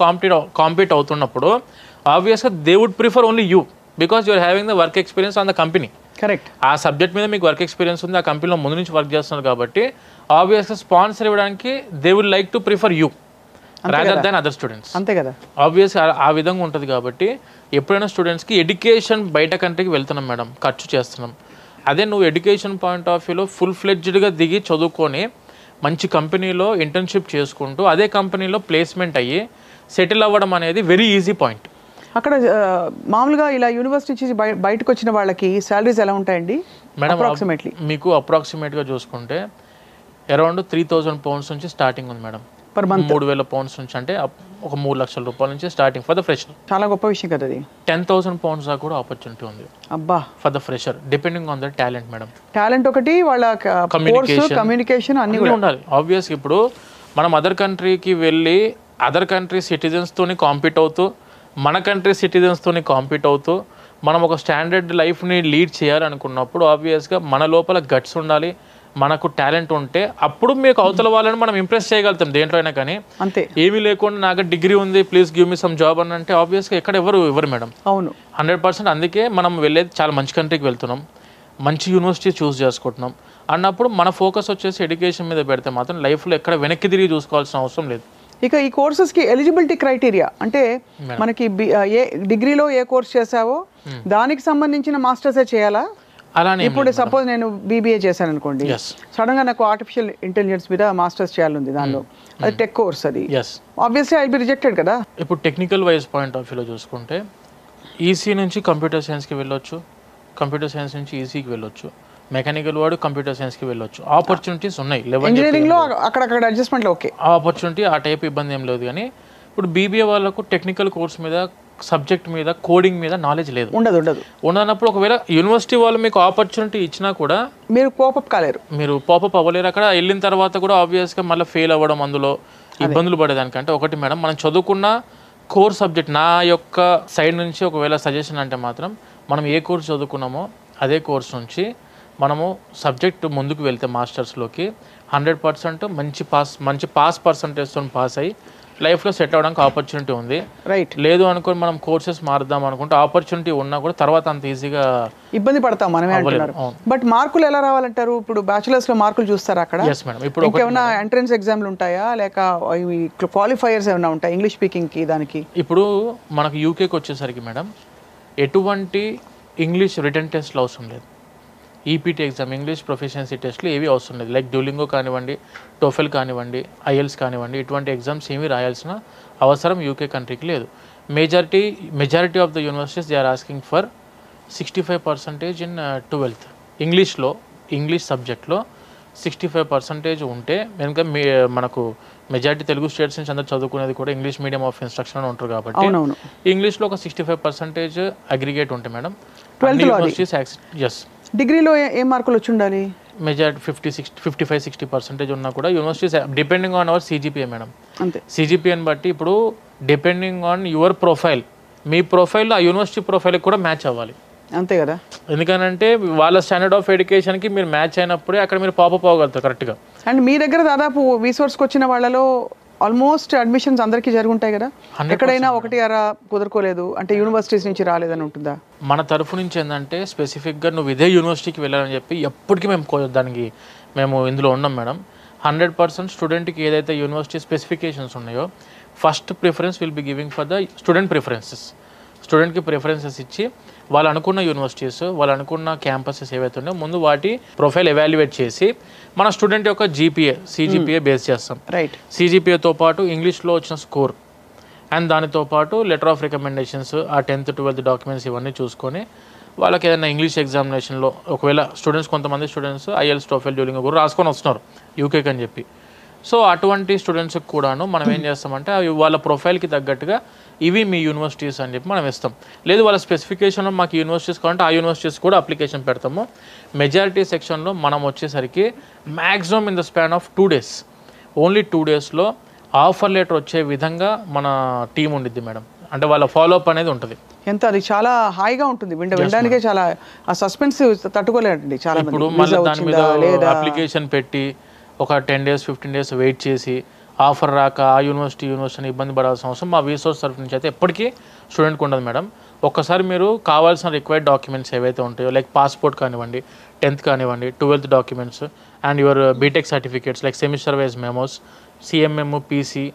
కాంపీట్ అవుతున్నప్పుడు ఆబ్వియస్గా they would prefer only you because you're having the work experience on the company. Correct. ఆ సబ్జెక్ట్ మీద మీకు వర్క్ ఎక్స్పీరియన్స్ ఉంది, ఆ కంపెనీలో ముందు నుంచి వర్క్ చేస్తున్నారు కాబట్టి ఆబ్వియస్గా స్పాన్సర్ ఇవ్వడానికి they would like to prefer you rather than other students. అంతే కదా. ఆబ్వియస్గా ఆ విధంగా ఉంటుంది కాబట్టి ఎప్పుడైనా స్టూడెంట్స్కి ఎడ్యుకేషన్ బయట కంట్రీకి వెళ్తున్నాం మేడం, ఖర్చు చేస్తున్నాం. అదే నువ్వు ఎడ్యుకేషన్ పాయింట్ ఆఫ్ వ్యూలో ఫుల్ ఫ్లెడ్జ్డ్గా దిగి చదువుకొని మంచి కంపెనీలో ఇంటర్న్షిప్ చేసుకుంటూ అదే కంపెనీలో ప్లేస్మెంట్ అయ్యి సెటిల్ అవ్వడం అనేది వెరీ ఈజీ పాయింట్. అక్కడ మామూలుగా ఇలా యూనివర్సిటీ నుంచి బయటకు వచ్చిన వాళ్ళకి శాలరీస్ ఎలా ఉంటాయండి మేడం? మీకు అప్రాక్సిమేట్గా చూసుకుంటే అరౌండ్ 3,000 pounds నుంచి స్టార్టింగ్ ఉంది మేడం. పర్ మంత్ 3,000 pounds నుంచి, అంటే ఒక 3 లక్షల రూపాయల నుంచి స్టార్టింగ్ ఫర్ ద ఫ్రెషర్. చాలా గొప్ప విషయం కదా అది. 10,000 pounds దాకా కూడా ఆపర్చునిటీ ఉంది అబ్బా for the fresher, depending on the talent madam. Talent ఒకటి, వాళ్ళ కమ్యూనికేషన్ అన్ని ఉండాలి ఆబ్వియస్. ఇప్పుడు మనం అదర్ కంట్రీకి వెళ్ళి అదర్ కంట్రీ సిటిజన్స్తోని కాంపీట్ అవుతూ మన కంట్రీ సిటిజన్స్తోని కాంపీట్ అవుతూ మనం ఒక స్టాండర్డ్ లైఫ్ని లీడ్ చేయాలనుకున్నప్పుడు ఆబ్వియస్గా మన లోపల గట్స్ ఉండాలి, మనకు టాలెంట్ ఉంటే అప్పుడు మీకు అవతల వాళ్ళని మనం ఇంప్రెస్ చేయగలుగుతాం దేంట్లో అయినా. కానీ అంతే ఏమీ లేకుండా నాకు డిగ్రీ ఉంది please give me some job అని అంటే ఆబ్వియస్గా ఎక్కడ ఎవరు మేడం. అవును 100%. అందుకే మనం వెళ్ళేది చాలా మంచి కంట్రీకి వెళ్తున్నాం, మంచి యూనివర్సిటీ చూస్ చేసుకుంటున్నాం అన్నప్పుడు మన ఫోకస్ వచ్చేసి ఎడ్యుకేషన్ మీద పెడితే మాత్రం లైఫ్లో ఎక్కడ వెనక్కి తిరిగి చూసుకోవాల్సిన అవసరం లేదు. ఇక ఈ కోర్సెస్కి ఎలిజిబిలిటీ క్రైటీరియా అంటే మనకి ఏ డిగ్రీలో ఏ కోర్స్ చేసావో దానికి సంబంధించిన మాస్టర్సే చేయాలా? అలానే ఇప్పుడు సపోజ్ నేను బీబీఏ చేశాను అనుకోండి, సడన్ గా నాకు ఆర్టిఫిషియల్ ఇంటెలిజెన్స్ మీద మాస్టర్స్ చేయాలంది, దానిలో అది టెక్ కోర్స్, అది obviously I will be rejected కదా. ఇప్పుడు టెక్నికల్ వైజ్ పాయింట్ ఆఫ్ వ్యూలో చూసుకుంటే ఈసీ నుంచి కంప్యూటర్ సైన్స్కి వెళ్ళొచ్చు, కంప్యూటర్ సైన్స్ నుంచి ఈసీకి వెళ్ళొచ్చు, మెకానికల్ వాడు కంప్యూటర్ సైన్స్కి వెళ్ళొచ్చు. ఆపర్చునిటీస్ ఉన్నాయి. ఇంజనీరింగ్లో అక్కడక్కడ అడ్జస్ట్మెంట్ ఓకే, ఆపర్చునిటీ ఆ టైప్ ఇబ్బంది ఏం లేదు. కానీ ఇప్పుడు బీబీఏ వాళ్ళకు టెక్నికల్ కోర్స్ మీద, సబ్జెక్ట్ మీద, కోడింగ్ మీద నాలెడ్జ్ లేదు, ఉండనప్పుడు ఒకవేళ యూనివర్సిటీ వాళ్ళు మీకు ఆపర్చునిటీ ఇచ్చినా కూడా మీరు పాపప్ అవ్వలేరు. అక్కడ వెళ్ళిన తర్వాత కూడా ఆబ్వియస్గా మళ్ళీ ఫెయిల్ అవ్వడం, అందులో ఇబ్బందులు పడేదానికంటే ఒకటి మేడం, మనం చదువుకున్న కోర్ సబ్జెక్ట్, నా యొక్క సైడ్ నుంచి ఒకవేళ సజెషన్ అంటే మాత్రం మనం ఏ కోర్స్ చదువుకున్నామో అదే కోర్స్ నుంచి మనము సబ్జెక్ట్ ముందుకు వెళ్తే మాస్టర్స్లోకి 100% మంచి పాస్ పర్సంటేజ్తో పాస్ అయ్యి లైఫ్లో సెటిల్ అవ్వడానికి ఆపర్చునిటీ ఉంది. రైట్. లేదు అనుకుని మనం కోర్సెస్ మారుద్దాం అనుకుంటే ఆపర్చునిటీ ఉన్నా కూడా తర్వాత అంత ఈజీగా ఇబ్బంది పడతాం మనమే అంటున్నారు. బట్ మార్కులు ఎలా రావాలంటారు? ఇప్పుడు బ్యాచులర్స్ లో మార్కులు చూస్తారా అక్కడ? Yes madam. ఇప్పుడు ఏమైనా ఎంట్రన్స్ ఎగ్జామ్లు ఉంటాయా, లేక క్వాలిఫైయర్స్ ఏమైనా ఉంటాయి ఇంగ్లీష్ స్పీకింగ్ కి? దానికి ఇప్పుడు మనకు యూకేకి వచ్చేసరికి మేడం ఎటువంటి ఇంగ్లీష్ రిటర్న్ టెస్ట్లు అవసరం లేదు. ఈపీటీ ఎగ్జామ్, ఇంగ్లీష్ ప్రొఫిషియన్సీ టెస్ట్లు ఏవి అవసరం లేదు. లైక్ డ్యూలింగో కానివ్వండి, టోఫెల్ కానివ్వండి, ఐఎల్స్ కానివ్వండి, ఇటువంటి ఎగ్జామ్స్ ఏమీ రాయాల్సిన అవసరం యూకే కంట్రీకి లేదు. Majority of the universities they are asking for 65% in 12th. English సబ్జెక్ట్లో 65% ఉంటే కనుక మనకు మెజారిటీ తెలుగు స్టేట్స్ నుంచి అందరూ చదువుకునేది కూడా ఇంగ్లీష్ మీడియం ఆఫ్ ఇన్స్ట్రక్షన్ అని ఉంటారు కాబట్టి ఇంగ్లీష్లో ఒక 65% అగ్రిగేట్ ఉంటాయి మేడం. డిగ్రీలో ఏ మార్కులు వచ్చి ఉండాలి? మెజారిటీ 55-60% ఉన్నా కూడా universities depending on hour CGPA madam. అంతే, సిజిపిఏని బట్టి ఇప్పుడు depending on your profile, me profile ఆ యూనివర్సిటీ ప్రొఫైల్కి కూడా మ్యాచ్ అవ్వాలి. అంతే కదా. ఎందుకనంటే వాళ్ళ స్టాండర్డ్ ఆఫ్ ఎడ్యుకేషన్కి మీరు మ్యాచ్ అయినప్పుడే అక్కడ మీరు పాపప్ అవ్వగలుగుతారు కరెక్ట్గా. అండ్ మీ దగ్గర దాదాపు రీసోర్స్కి వచ్చిన వాళ్ళలో ఆల్మోస్ట్ అడ్మిషన్స్ అందరికీ జరుగుంటాయి కదా, ఎక్కడైనా ఒకటి అరా కుదురుకోలేదు అంటే యూనివర్సిటీస్ నుంచి రాలేదని ఉంటుందా? మన తరఫు నుంచి ఏంటంటే స్పెసిఫిక్గా నువ్వు ఇదే యూనివర్సిటీకి వెళ్ళాలని చెప్పి ఎప్పటికీ మేము ఇందులో ఉన్నాం మేడం. 100% స్టూడెంట్కి ఏదైతే యూనివర్సిటీ స్పెసిఫికేషన్స్ ఉన్నాయో first preference will be giving for the student preferences. స్టూడెంట్కి ప్రిఫరెన్సెస్ ఇచ్చి వాళ్ళు అనుకున్న యూనివర్సిటీస్, వాళ్ళు అనుకున్న క్యాంపసెస్ ఏవైతే ఉన్నాయో ముందు వాటి ప్రొఫైల్ ఎవాల్యుయేట్ చేసి మన స్టూడెంట్ యొక్క సిజిపిఏ బేస్ చేస్తాం. రైట్. సిజిపిఏతో పాటు ఇంగ్లీష్లో వచ్చిన స్కోర్ అండ్ దానితో పాటు లెటర్ ఆఫ్ రికమెండేషన్స్, ఆ 10th 12th డాక్యుమెంట్స్ ఇవన్నీ చూసుకొని వాళ్ళకి ఏదైనా ఇంగ్లీష్ ఎగ్జామినేషన్లో ఒకవేళ కొంతమంది స్టూడెంట్స్ ఐఎల్స్, టోఫెల్, డ్యూలింగో కూడా రాసుకొని వస్తున్నారు యూకేకి అని చెప్పి. సో అటువంటి స్టూడెంట్స్కి కూడాను మనం ఏం చేస్తామంటే వాళ్ళ ప్రొఫైల్కి తగ్గట్టుగా ఇవి మీ యూనివర్సిటీస్ అని చెప్పి మనం ఇస్తాం. లేదు వాళ్ళ స్పెసిఫికేషన్లో మాకు యూనివర్సిటీస్ కావాలంటే ఆ యూనివర్సిటీస్ కూడా అప్లికేషన్ పెడతాము. మెజారిటీ సెక్షన్లో మనం వచ్చేసరికి maximum in the span of 2 days, only 2 daysలో ఆఫర్ లెటర్ వచ్చే విధంగా మన టీం ఉండిద్ది మేడం. అంటే వాళ్ళ ఫాలోఅప్ అనేది ఉంటుంది. ఎంత అది చాలా హాయిగా ఉంటుంది, వినడానికే చాలా ఆ సస్పెన్స్ తట్టుకోలేదండి చాలా. ఇప్పుడు మళ్ళీ దాని మీద అప్లికేషన్ పెట్టి ఒక 10 days 15 days వెయిట్ చేసి ఆఫర్ రాక ఆ యూనివర్సిటీని ఇబ్బంది పడాల్సిన అవసరం మా రీసోర్స్ తరఫు నుంచి అయితే ఎప్పటికీ స్టూడెంట్కి ఉండదు మేడం. ఒక్కసారి మీరు కావాల్సిన రిక్వైర్డ్ డాక్యుమెంట్స్ ఏవైతే ఉంటాయో లైక్ పాస్పోర్ట్ కానివ్వండి, 10th కానివ్వండి, 12th documents and your BTech certificates like semester wise memos, CMM, PC,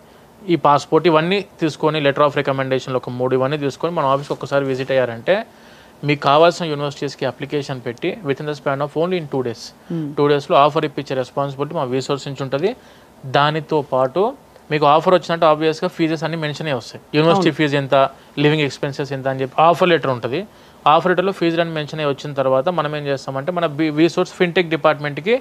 ఈ పాస్పోర్ట్ ఇవన్నీ తీసుకొని లెటర్ ఆఫ్ రికమెండేషన్లు ఒక 3 ఇవన్నీ తీసుకొని మన ఆఫీస్కి ఒక్కసారి విజిట్ అయ్యారంటే మీకు కావాల్సిన యూనివర్సిటీస్కి అప్లికేషన్ పెట్టి within the span of only in 2 days 2 daysలో ఆఫర్ ఇప్పించే రెస్పాన్సిబిలిటీ మా రీసోర్స్ నుంచి ఉంటుంది. దానితో పాటు మీకు ఆఫర్ వచ్చినట్టు ఆబ్వియస్గా ఫీజెస్ అన్ని మెన్షన్ అయ్యి వస్తాయి. యూనివర్సిటీ ఫీజు ఎంత, లివింగ్ ఎక్స్పెన్సెస్ ఎంత అని చెప్పి ఆఫర్ లెటర్ ఉంటుంది. ఆఫర్ లెటర్లో ఫీజు అని మెన్షన్ అయ్యి వచ్చిన తర్వాత మనం ఏం చేస్తామంటే మన రీసోర్స్ ఫిన్టెక్ డిపార్ట్మెంట్కి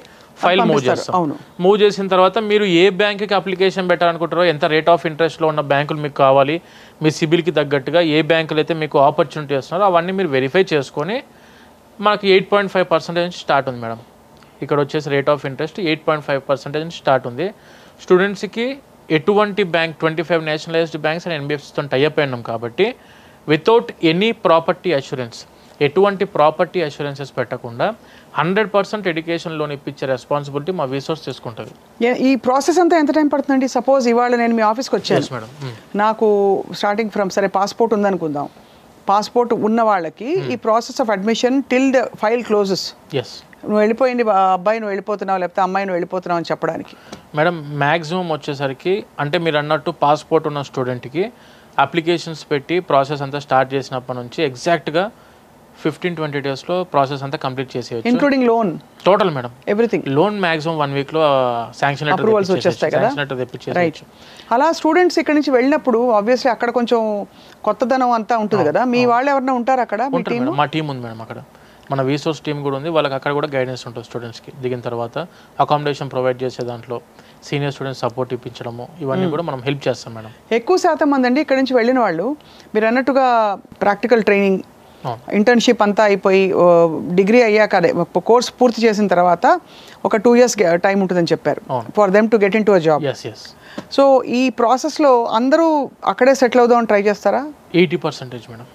ఫైల్ మూవ్ చేస్తాం. మూవ్ చేసిన తర్వాత మీరు ఏ బ్యాంకుకి అప్లికేషన్ పెట్టాలనుకుంటారో, ఎంత రేట్ ఆఫ్ ఇంట్రెస్ట్లో ఉన్న బ్యాంకులు మీకు కావాలి, మీ సిబిల్కి తగ్గట్టుగా ఏ బ్యాంకులు అయితే మీకు ఆపర్చునిటీ ఇస్తున్నారో అవన్నీ మీరు వెరిఫై చేసుకొని మనకి 8.5% నుంచి స్టార్ట్ ఉంది మేడం. ఇక్కడ వచ్చేసి రేట్ ఆఫ్ ఇంట్రెస్ట్ 8.5% నుంచి స్టార్ట్ ఉంది. స్టూడెంట్స్కి ఎటువంటి బ్యాంక్ 25 నేషనలైజ్డ్ బ్యాంక్స్ అండ్ ఎన్బిఎఫ్సితో టైఅప్ అయినాం కాబట్టి వితౌట్ ఎనీ ప్రాపర్టీ అష్యూరెన్స్, ఎటువంటి ప్రాపర్టీ అష్యూరెన్సెస్ పెట్టకుండా 100% ఎడ్యుకేషన్ లోన్ ఇప్పించే రెస్పాన్సిబిలిటీ మా రీసోర్స్ తీసుకుంటుంది. ఈ ప్రాసెస్ అంతా ఎంత టైం పడుతుందండి? సపోజ్ ఇవాళ నేను మీ ఆఫీస్కి వచ్చాను మేడం, నాకు స్టార్టింగ్ ఫ్రమ్ సరే పాస్పోర్ట్ ఉందనుకుందాం, పాస్పోర్ట్ ఉన్న వాళ్ళకి ఈ process of admission till the file closes, నువ్వు వెళ్ళిపోయింది అబ్బాయి నువ్వు వెళ్ళిపోతున్నావు లేకపోతే అమ్మాయి నువ్వు వెళ్ళిపోతున్నావు అని చెప్పడానికి మేడం మ్యాక్సిమం వచ్చేసరికి అంటే మీరు అన్నట్టు పాస్పోర్ట్ ఉన్న స్టూడెంట్కి అప్లికేషన్స్ పెట్టి ప్రాసెస్ అంతా స్టార్ట్ చేసినప్పటి నుంచి ఎగ్జాక్ట్గా 15-20 daysలో ప్రాసెస్ అంతా కంప్లీట్ చేసేయచ్చు, including loan total madam everything. Loan maximum 1 weekలో శాంక్షన్ అప్రూవల్స్ వచ్చేస్తాయి కదా. రైట్. అలా స్టూడెంట్స్ ఇక్కడ నుంచి వెళ్ళినప్పుడు ఆబ్వియస్లీ అక్కడ కొంచెం కొత్తదనం అంతా ఉంటుంది కదా, మీ వాళ్ళు ఎవరైనా ఉంటారు అక్కడ? మా టీం ఉంది మేడం అక్కడ. మన రీసోర్స్ టీమ్ కూడా ఉంది, వాళ్ళకి అక్కడ కూడా గైడెన్స్ ఉంటుంది స్టూడెంట్స్కి. దిగిన తర్వాత అకామిడేషన్ ప్రొవైడ్ చేసే దాంట్లో సీనియర్ స్టూడెంట్స్ సపోర్ట్ ఇప్పించడము, ఇవన్నీ కూడా మనం హెల్ప్ చేస్తాం మేడం. ఎక్కువ శాతం మంది అండి ఇక్కడ నుంచి వెళ్ళిన వాళ్ళు మీరు అన్నట్టుగా ప్రాక్టికల్ ట్రైనింగ్, ఇంటర్న్షిప్ అంతా అయిపోయి డిగ్రీ అయ్యాక అదే కోర్స్ పూర్తి చేసిన తర్వాత ఒక 2 years టైం ఉంటుందని చెప్పారు for them to get in to a job. So ఈ ప్రాసెస్లో అందరూ అక్కడే సెటిల్ అవుదామని ట్రై చేస్తారా? 80% మేడం.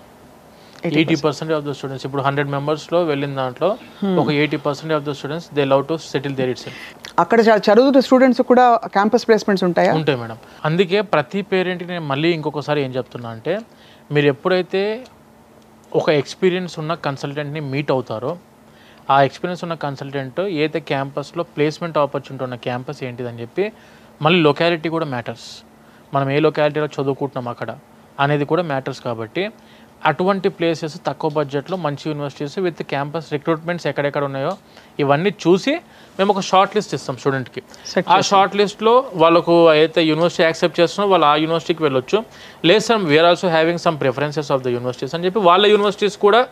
80% ఆఫ్ ద స్టూడెంట్స్ ఇప్పుడు 100 మెంబర్స్లో వెళ్ళిన దాంట్లో ఒక 80% of the students they love to settle there itself. అక్కడ చదువుతున్న స్టూడెంట్స్ కూడా క్యాంపస్ ప్లేస్మెంట్స్ ఉంటాయా? ఉంటాయి మేడం. అందుకే ప్రతి పేరెంట్కి నేను మళ్ళీ ఇంకొకసారి ఏం చెప్తున్నా అంటే, మీరు ఎప్పుడైతే ఒక ఎక్స్పీరియన్స్ ఉన్న కన్సల్టెంట్ని మీట్ అవుతారో, ఆ ఎక్స్పీరియన్స్ ఉన్న కన్సల్టెంట్ ఏదైతే క్యాంపస్లో ప్లేస్మెంట్ ఆపర్చునిటీ ఉన్న క్యాంపస్ ఏంటిదని చెప్పి, మళ్ళీ లొకాలిటీ కూడా మ్యాటర్స్, మనం ఏ లొకాలిటీలో చదువుకుంటున్నాం అక్కడ అనేది కూడా మ్యాటర్స్. కాబట్టి అటువంటి ప్లేసెస్ తక్కువ బడ్జెట్లో మంచి యూనివర్సిటీస్ విత్ క్యాంపస్ రిక్రూట్మెంట్స్ ఎక్కడెక్కడ ఉన్నాయో ఇవన్నీ చూసి మేము ఒక షార్ట్ లిస్ట్ ఇస్తాం స్టూడెంట్కి. ఆ షార్ట్ లిస్ట్లో వాళ్ళకు అయితే యూనివర్సిటీ యాక్సెప్ట్ చేస్తున్నారో వాళ్ళు ఆ యూనివర్సిటీకి వెళ్ళొచ్చు. లేదు sir we're also having some preferences of the universities అని చెప్పి వాళ్ళ యూనివర్సిటీస్ కూడా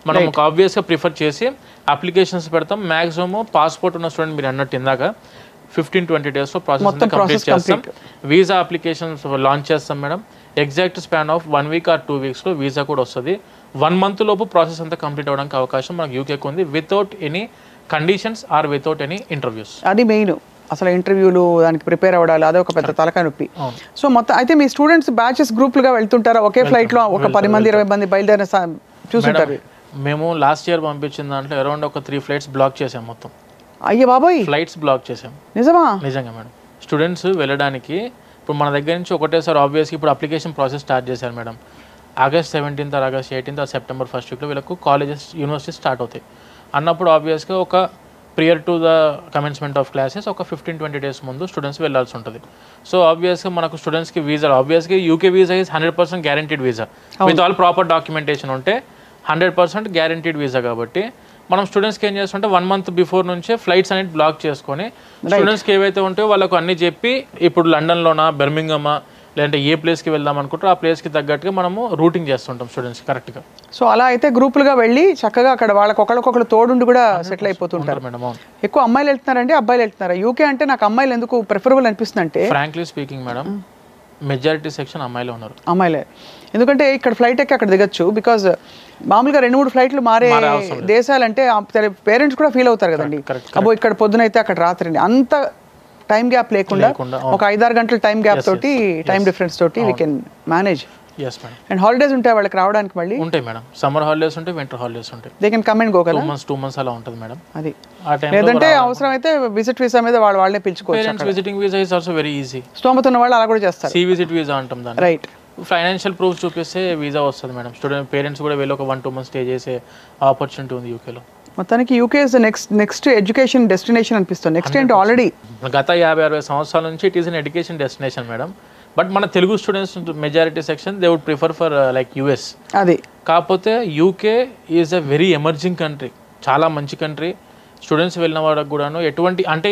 మనం ఒక ఆబ్వియస్గా ప్రిఫర్ చేసి అప్లికేషన్స్ పెడతాం. మ్యాక్సిమమ్ పాస్పోర్ట్ ఉన్న స్టూడెంట్ మీరు అన్నట్టు ఇందాక 15-20 daysలో ప్రాసెస్ అంతా కంప్లీట్ చేస్తాం. వీసా అప్లికేషన్స్ లాంచ్ చేస్తాం madam. Exact span of 1 week or 2 weeksలో వీసా కూడా వస్తుంది. 1 month లోపు ప్రాసెస్ అంతా కంప్లీట్ అవ్వడానికి అవకాశం మనకు యూకేకి ఉంది, without any conditions or without any interviews. అది మెయిన్. అసలు ఇంటర్వ్యూలు దానికి ప్రిపేర్ అవ్వడాలి, అదే ఒక పెద్ద తలకాయ నొప్పి. సో మొత్తం అయితే మీ స్టూడెంట్స్ బ్యాచెస్ గ్రూప్లుగా వెళ్తుంటారా? ఒకే ఫ్లైట్లో ఒక 10 మంది 20 మంది బయలుదేరిన చూస్తుంటారు. మేము లాస్ట్ ఇయర్ పంపించిన దాంట్లో అరౌండ్ ఒక 3 flights బ్లాక్ చేసాం. మొత్తం అయ్యే బాబాయ్, ఫ్లైట్స్ బ్లాక్ చేసాం. నిజమా? నిజంగా మేడం. స్టూడెంట్స్ వెళ్ళడానికి ఇప్పుడు మన దగ్గర నుంచి ఒకటేసారి ఆబ్వియస్గా ఇప్పుడు అప్లికేషన్ ప్రాసెస్ స్టార్ట్ చేశారు madam. August 17th or August 18th or September 1st weekలో వీళ్ళకు కాలేజెస్ యూనివర్సిటీస్ స్టార్ట్ అవుతాయి అన్నప్పుడు ఆబ్వియస్గా ఒక prior to the commencement of classes ఒక 15-20 days ముందు స్టూడెంట్స్ వెళ్ళాల్సి ఉంటుంది. సో ఆబ్వియస్గా మనకు స్టూడెంట్స్కి వీసా ఆబ్వియస్గా UK visa is 100% guaranteed visa with all proper documentation ఉంటే 100% గ్యారంటీడ్ వీసా. కాబట్టి మనం స్టూడెంట్స్కి ఏం చేస్తుంటే 1 month బిఫోర్ నుంచే ఫ్లైట్స్ అనేది బ్లాక్ చేసుకొని స్టూడెంట్స్కి ఏవైతే ఉంటాయో వాళ్ళకు అన్నీ చెప్పి ఇప్పుడు లండన్లోనా బెర్మింగమా లేదంటే ఏ ప్లేస్కి వెళ్దాం అనుకుంటారో ఆ ప్లేస్కి తగ్గట్టుగా మనము రూటింగ్ చేస్తుంటాం స్టూడెంట్స్ కరెక్ట్గా. సో అలా అయితే గ్రూపులుగా వెళ్ళి చక్కగా అక్కడ వాళ్ళకి ఒకళ్ళకొకళ్ళు తోడుండి కూడా సెటిల్ అయిపోతుంటారు మేడం. ఎక్కువ అమ్మాయిలు వెళ్తున్నారండి అబ్బాయిలు వెళ్తున్నారా? యూకే అంటే నాకు అమ్మాయిలు ఎందుకు ప్రిఫరబుల్ అనిపిస్తుంది అంటే, frankly speaking madam, majority section అమ్మాయిలే ఉన్నారు. అమ్మాయిలే. ఎందుకంటే ఇక్కడ ఫ్లైట్ ఎక్కి అక్కడ దిగచ్చు. బికాజ్ మామూలుగా 2-3 ఫ్లైట్లు మారే దేశాలంటే పేరెంట్స్ కూడా ఫీల్ అవుతారు కదండి, అబ్బో ఇక్కడ పొద్దునైతే అక్కడ రాత్రి. అంత టైం గ్యాప్ లేకుండా ఒక 5-6 గంటల టైం గ్యాప్ తోటి టైం డిఫరెన్స్ తోటి we can manage. And holidays ఉంటాయి వాళ్ళకి రావడానికి? మళ్ళీ ఉంటాయి మేడం. సమ్మర్ హాలిడేస్ ఉంటాయి, వింటర్ హాలిడేస్ ఉంటాయి. They can come and go కదా. 2 months అలా ఉంటుంది మేడం. అది లేదంటే అవసరం అయితే విజిట్ వీసా మీద వాళ్ళే పిలుచుకోవచ్చు. Visiting visa is also very easy. స్తోమత ఉన్న వాళ్ళు అలా కూడా చేస్తారు. సీ విజిట్ వీసా అంటాం దాన్ని. రైట్. ఫైనాన్షియల్ ప్రూఫ్ చూపిస్తే వీసా వస్తుంది మేడం. స్టూడెంట్ పేరెంట్స్ కూడా వెళ్ళి ఒక 1-2 months స్టే చేసే ఆపర్చునిటీ ఉంది యూకేలో. మొత్తానికి UK is next education destination అనిపిస్తుంది. నెక్స్ట్ ఏంటి ఆల్రెడీ గత 50-60 సంవత్సరాల నుంచి it is an education destination madam. But మన Telugu students majority section they would prefer for like US. అది కాకపోతే UK is a very emerging country, చాలా మంచి కంట్రీ. స్టూడెంట్స్ వెళ్ళిన వాళ్ళకి కూడాను ఎటువంటి అంటే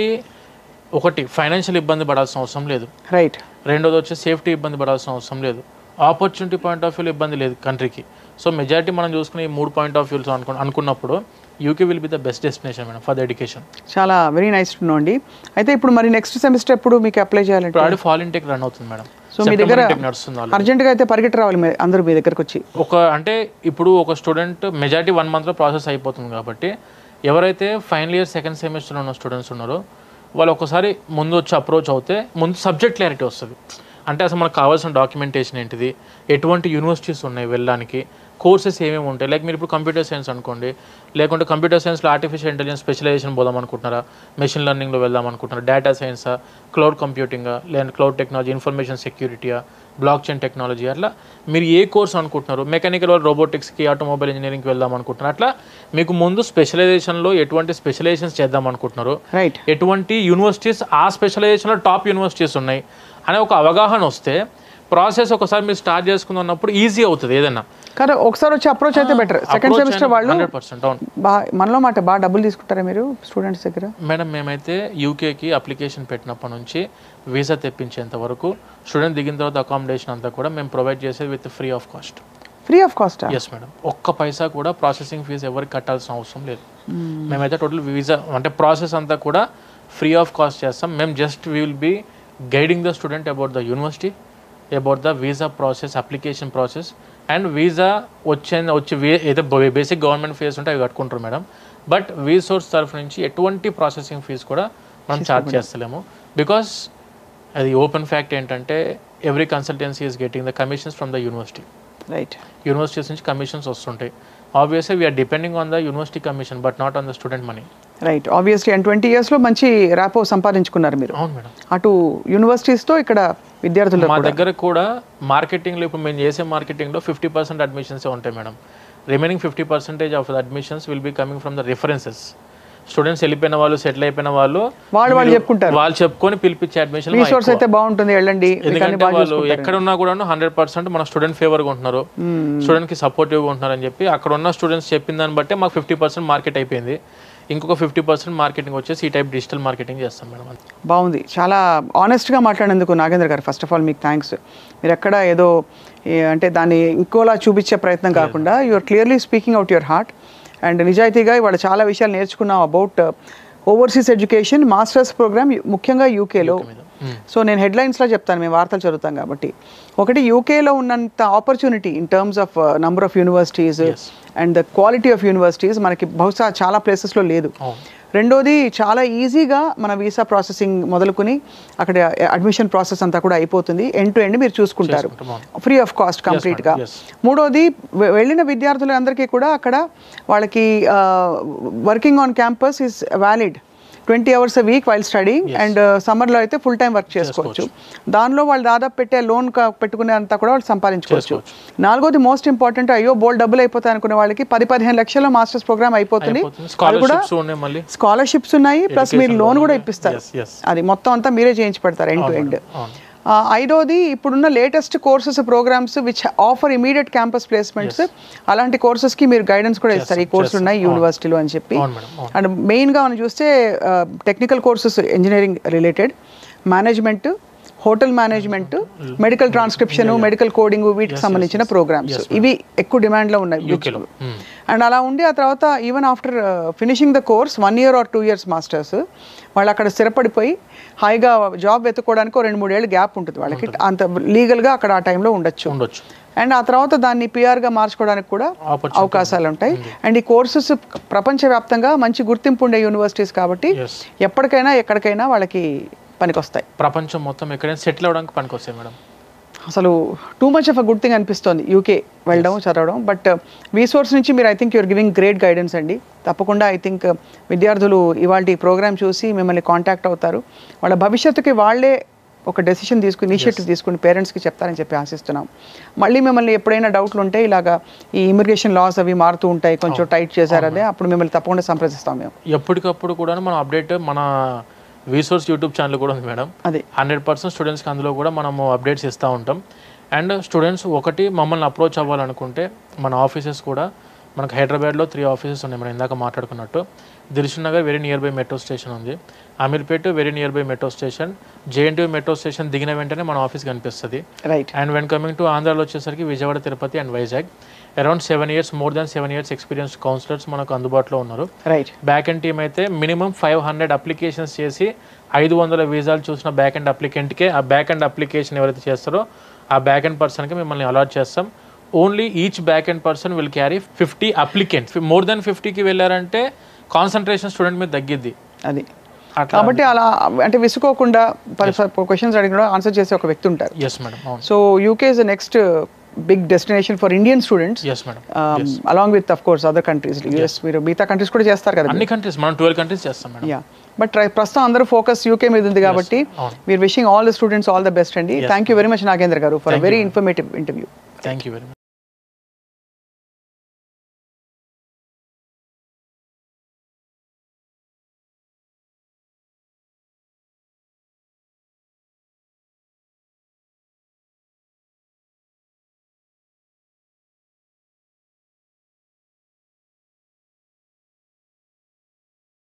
ఒకటి ఫైనాన్షియల్ ఇబ్బంది పడాల్సిన అవసరం లేదు. రైట్. రెండోది వచ్చి సేఫ్టీ ఇబ్బంది పడాల్సిన అవసరం లేదు. ఆపర్చునిటీ పాయింట్ ఆఫ్ వ్యూలో ఇబ్బంది లేదు కంట్రీకి. సో మెజారిటీ మనం చూసుకునే ఈ 3 పాయింట్ ఆఫ్ వ్యూస్ అనుకున్నప్పుడు UK will be the best destination madam for the education. చాలా వెరీ నైస్ టు నో అండి. అయితే ఇప్పుడు మరి నెక్స్ట్ సెమిస్టర్ ఎప్పుడు మీకు అప్లై చేయాలంటే? ఆల్రెడీ ఫాల్ ఇంటెక్ రన్ అవుతుంది మేడం. సో మీ దగ్గర అర్జెంట్గా అయితే పరిగెట్టి రావాలి అందరూ మీ దగ్గరకు వచ్చి. అంటే ఇప్పుడు ఒక స్టూడెంట్ మెజారిటీ 1 monthలో ప్రాసెస్ అయిపోతుంది కాబట్టి ఎవరైతే ఫైనల్ ఇయర్ సెకండ్ సెమిస్టర్లో ఉన్న స్టూడెంట్స్ ఉన్నారో వాళ్ళు ఒకసారి ముందు వచ్చి అప్రోచ్ అవుతే ముందు సబ్జెక్ట్ క్లారిటీ వస్తుంది. అంటే అసలు మనకు కావాల్సిన డాక్యుమెంటేషన్ ఏంటిది, ఎటువంటి యూనివర్సిటీస్ ఉన్నాయి వెళ్ళడానికి, కోర్సెస్ ఏమేమి ఉంటాయి. లైక్ మీరు ఇప్పుడు కంప్యూటర్ సైన్స్ అనుకోండి, లేకుంటే కంప్యూటర్ సైన్స్లో ఆర్టిఫిషియల్ ఇంటెలిజెన్స్ స్పెషలైజేషన్ పోదాం అనుకుంటున్నారా, మెషిన్ లెర్నింగ్లో వెళ్దాం అనుకుంటున్నారా, డేటా సైన్సా, క్లౌడ్ కంప్యూటింగా, లేదా క్లౌడ్ టెక్నాలజీ, ఇన్ఫర్మేషన్ సెక్యూరిటీయా, బ్లాక్ చైన్ టెక్నాలజీ, అట్లా మీరు ఏ కోర్స్ అనుకుంటున్నారు, మెకానికల్ రోబోటిక్స్కి, ఆటోమొబైల్ ఇంజనీరింగ్కి వెళ్దాం అనుకుంటున్నారు, అట్లా మీకు ముందు స్పెషలైజేషన్లో ఎటువంటి స్పెషలైజేషన్స్ చేద్దాం అనుకుంటున్నారు, ఎటువంటి యూనివర్సిటీస్ ఆ స్పెషలైజేషన్లో టాప్ యూనివర్సిటీస్ ఉన్నాయి అనే ఒక అవగాహన వస్తే ప్రాసెస్ ఒకసారి మీరు స్టార్ట్ చేసుకున్నప్పుడు ఈజీ అవుతుంది ఏదైనా. కానీ ఒకసారి వచ్చి అప్రోచ్ అయితే బెటర్. సెకండ్ సెమిస్టర్ వాళ్ళు 100% అవును. మనలో మాట బాగా డబ్బులు తీసుకుంటారా మీరు స్టూడెంట్స్ దగ్గర? మేడం మేమైతే యూకేకి అప్లికేషన్ పెట్టినప్పటి నుంచి వీసా తెప్పించేంత వరకు స్టూడెంట్ దిగిన తర్వాత అకామిడేషన్ అంతా కూడా మేము ప్రొవైడ్ చేసేది with free of cost. Free of cost. Yes madam, ఒక్క పైసా కూడా ప్రాసెసింగ్ ఫీజు ఎవరికి కట్టాల్సిన అవసరం లేదు. మేమైతే టోటల్ వీసా అంటే ప్రాసెస్ అంతా కూడా ఫ్రీ ఆఫ్ కాస్ట్ చేస్తాం. మేము just we will be guiding the student about the university, about the visa process, application process and visa వచ్చి ఏదో బేసిక్ గవర్నమెంట్ ఫీజు ఉంటే అవి కట్టుకుంటారు మేడం. బట్ వీసోర్స్ తరఫు నుంచి ఎటువంటి ప్రాసెసింగ్ ఫీజు కూడా మనం ఛార్జ్ చేస్తలేము. బికాస్ అది ఓపెన్ ఫ్యాక్ట్ ఏంటంటే every consultancy is getting the commissions from the university. Right, universities నుంచి కమిషన్స్ వస్తుంటాయి. Obviously we're depending on the university commission but not on the student money. Right, obviously. And 20 yearsలో మంచి rapport సంపాదించుకున్నారు మీరు. అవును madam. అటు యూనివర్సిటీస్తో ఇక్కడ విద్యార్థులు మా దగ్గర కూడా మార్కెటింగ్లో ఇప్పుడు మేము చేసే మార్కెటింగ్లో 50% అడ్మిషన్సే ఉంటాయి madam. Remaining 50% of the admissions will be coming from the references. Students వెళ్ళిపోయిన వాళ్ళు, సెటిల్ అయిపోయిన వాళ్ళు చెప్పుకుంటారు, వాళ్ళు చెప్పుకొని పిలిపించే అడ్మిషన్. రిసోర్స్ అయితే బాగుంటుంది, వెళ్ళండి. ఎందుకంటే వాళ్ళు ఎక్కడ ఉన్నా కూడా 100% మన స్టూడెంట్ ఫేవర్గా ఉంటున్నారు, స్టూడెంట్ కి సపోర్టివ్గా ఉంటున్నారు అని చెప్పి అక్కడ ఉన్న స్టూడెంట్స్ చెప్పిన దాన్ని బట్టే మాకు 50% మార్కెట్ అయిపోయింది. ఇంకొక 50% మార్కెటింగ్ వచ్చేసి ఈ టైప్ డిజిటల్ మార్కెటింగ్ చేస్తాం మేడం. బాగుంది, చాలా ఆనెస్ట్గా మాట్లాడినందుకు Nagendra garu. First of all మీకు థ్యాంక్స్. మీరు ఎక్కడ ఏదో అంటే దాన్ని ఇంకోలా చూపించే ప్రయత్నం కాకుండా you are clearly speaking out your heart and నిజాయితీగా ఇవాళ చాలా విషయాలు నేర్చుకున్నాం about overseas education masters programme, ముఖ్యంగా యూకేలో. సో నేను హెడ్లైన్స్లో చెప్తాను, మేము వార్తలు చదువుతాం కాబట్టి. ఒకటి, యూకేలో ఉన్నంత opportunity in terms of number of universities and the quality of universities మనకి బహుశా చాలా ప్లేసెస్లో లేదు. రెండోది, చాలా ఈజీగా మన వీసా ప్రాసెసింగ్ మొదలుకొని అక్కడ అడ్మిషన్ ప్రాసెస్ అంతా కూడా అయిపోతుంది. ఎండ్ టు ఎండ్ మీరు చూసుకుంటారు, ఫ్రీ ఆఫ్ కాస్ట్ కంప్లీట్గా. మూడోది, వెళ్ళిన విద్యార్థులందరికీ కూడా అక్కడ వాళ్ళకి working on campus is valid 20 hours a week while studying and సమ్మర్లో అయితే ఫుల్ టైం వర్క్ చేసుకోవచ్చు. దానిలో వాళ్ళు దాదాపు పెట్టే లోన్ పెట్టుకునే అంతా కూడా వాళ్ళు సంపాదించుకోవచ్చు. నాలుగోది, మోస్ట్ ఇంపార్టెంట్, అయ్యో బోల్ డబ్బులు అయిపోతాయి అనుకునే వాళ్ళకి 10-15 లక్షల మాస్టర్స్ ప్రోగ్రామ్ అయిపోతుంది. అది కూడా స్కాలర్షిప్స్ ఉన్నాయి, ప్లస్ మీరు లోన్ కూడా ఇప్పిస్తారు. అది మొత్తం అంతా మీరే చేయించి పెడతారు ఎండ్ టు ఎండ్. ఐదోది, ఇప్పుడున్న latest courses programmes which offer immediate campus placements, అలాంటి కోర్సెస్కి మీరు గైడెన్స్ కూడా ఇస్తారు. ఈ కోర్సులు ఉన్నాయి యూనివర్సిటీలో అని చెప్పి. అండ్ మెయిన్గా మనం చూస్తే technical courses, engineering related, management, hotel management, medical transcription, medical coding, వీటికి సంబంధించిన ప్రోగ్రామ్స్ ఇవి ఎక్కువ డిమాండ్లో ఉన్నాయి. అండ్ అలా ఉండి ఆ తర్వాత even after finishing the course 1 year or 2 years masters, వాళ్ళు అక్కడ స్థిరపడిపోయి హాయిగా జాబ్ వెతుక్కోవడానికి 2-3 ఏళ్ళు గ్యాప్ ఉంటుంది వాళ్ళకి. అంత లీగల్గా అక్కడ ఆ టైంలో ఉండొచ్చు. అండ్ ఆ తర్వాత దాన్ని పిఆర్గా మార్చుకోవడానికి కూడా అవకాశాలు ఉంటాయి. అండ్ ఈ కోర్సెస్ ప్రపంచవ్యాప్తంగా మంచి గుర్తింపు ఉండే యూనివర్సిటీస్ కాబట్టి ఎప్పటికైనా ఎక్కడికైనా వాళ్ళకి పనికొస్తాయి. ప్రపంచం మొత్తం ఎక్కడైనా సెటిల్ అవ్వడానికి పనికొస్తాయి మేడం. అసలు too much of a good thing అనిపిస్తుంది యూకే వెళ్ళడం, చదవడం. బట్ వీసోర్స్ నుంచి మీరు I think you're giving great guidance అండి. తప్పకుండా ఐ థింక్ విద్యార్థులు ఇవాళ ఈ ప్రోగ్రామ్ చూసి మిమ్మల్ని కాంటాక్ట్ అవుతారు. వాళ్ళ భవిష్యత్తుకి వాళ్ళే ఒక డెసిషన్ తీసుకుని, ఇనిషియేటివ్ తీసుకుని పేరెంట్స్కి చెప్తారని చెప్పి ఆశిస్తున్నాం. మళ్ళీ మిమ్మల్ని ఎప్పుడైనా డౌట్లు ఉంటే ఇలాగా ఈ ఇమిగ్రేషన్ లాస్ అవి మారుతూ ఉంటాయి, కొంచెం టైట్ చేశారదే, అప్పుడు మిమ్మల్ని తప్పకుండా సంప్రదిస్తాం మేము. ఎప్పటికప్పుడు కూడా మనం అప్డేట్ మన వీసోర్స్ యూట్యూబ్ ఛానల్ కూడా ఉంది మేడం. అది 100% స్టూడెంట్స్కి అందులో కూడా మనము అప్డేట్స్ ఇస్తూ ఉంటాం. అండ్ స్టూడెంట్స్ ఒకటి మమ్మల్ని అప్రోచ్ అవ్వాలనుకుంటే మన ఆఫీసెస్ కూడా మనకు హైదరాబాద్లో 3 ఆఫీసెస్ ఉన్నాయి. మనం ఇందాక మాట్లాడుకున్నట్టు Dilsukh Nagar very near by metro station ఉంది, Ameerpet very near by metro station, JNTU metro station దిగిన వెంటనే మన ఆఫీస్ కనిపిస్తుంది. Right. And when coming to ఆంధ్రాలో వచ్చేసరికి Vijayawada, Tirupati and Vizag. Around 7 years, more than 7 years experience counsellors మనకు అందుబాటులో ఉన్నారు. రైట్. బ్యాక్ ఎండ్ టీమ్ అయితే మినిమం 500 అప్లికేషన్స్ చేసి 500 వీసాలు చూసిన బ్యాక్ ఎండ్ అప్లికెంట్కే ఆ బ్యాక్ ఎండ్ అప్లికేషన్ ఎవరైతే చేస్తారో ఆ బ్యాక్ ఎండ్ పర్సన్కి మిమ్మల్ని అలాట్ చేస్తాం. Only each back end person will carry 50 applicants. More than 50కి వెళ్ళారంటే కాన్సన్ట్రేషన్ స్టూడెంట్ మీద తగ్గిద్ది. అది కాబట్టి అలా అంటే విసుకోకుండా క్వశ్చన్స్ అడిగిన ఆన్సర్ చేసే ఒక వ్యక్తి ఉంటారు. Yes madam. So UK is the next big destination for Indian students. Yes madam. Along with of course other countries. US మీరు మిగతా కంట్రీస్ కూడా చేస్తారు కదా? అన్ని కంట్రీస్, మనం 12 కంట్రీస్ చేస్తాం మేడం. యా, బట్ ప్రస్తుతం అందరూ ఫోకస్ యూకే మీద ఉంది కాబట్టి we are wishing all the students all the best అండి. Thank you very much Nagendra గారు for a very informative interview. Thank you very much.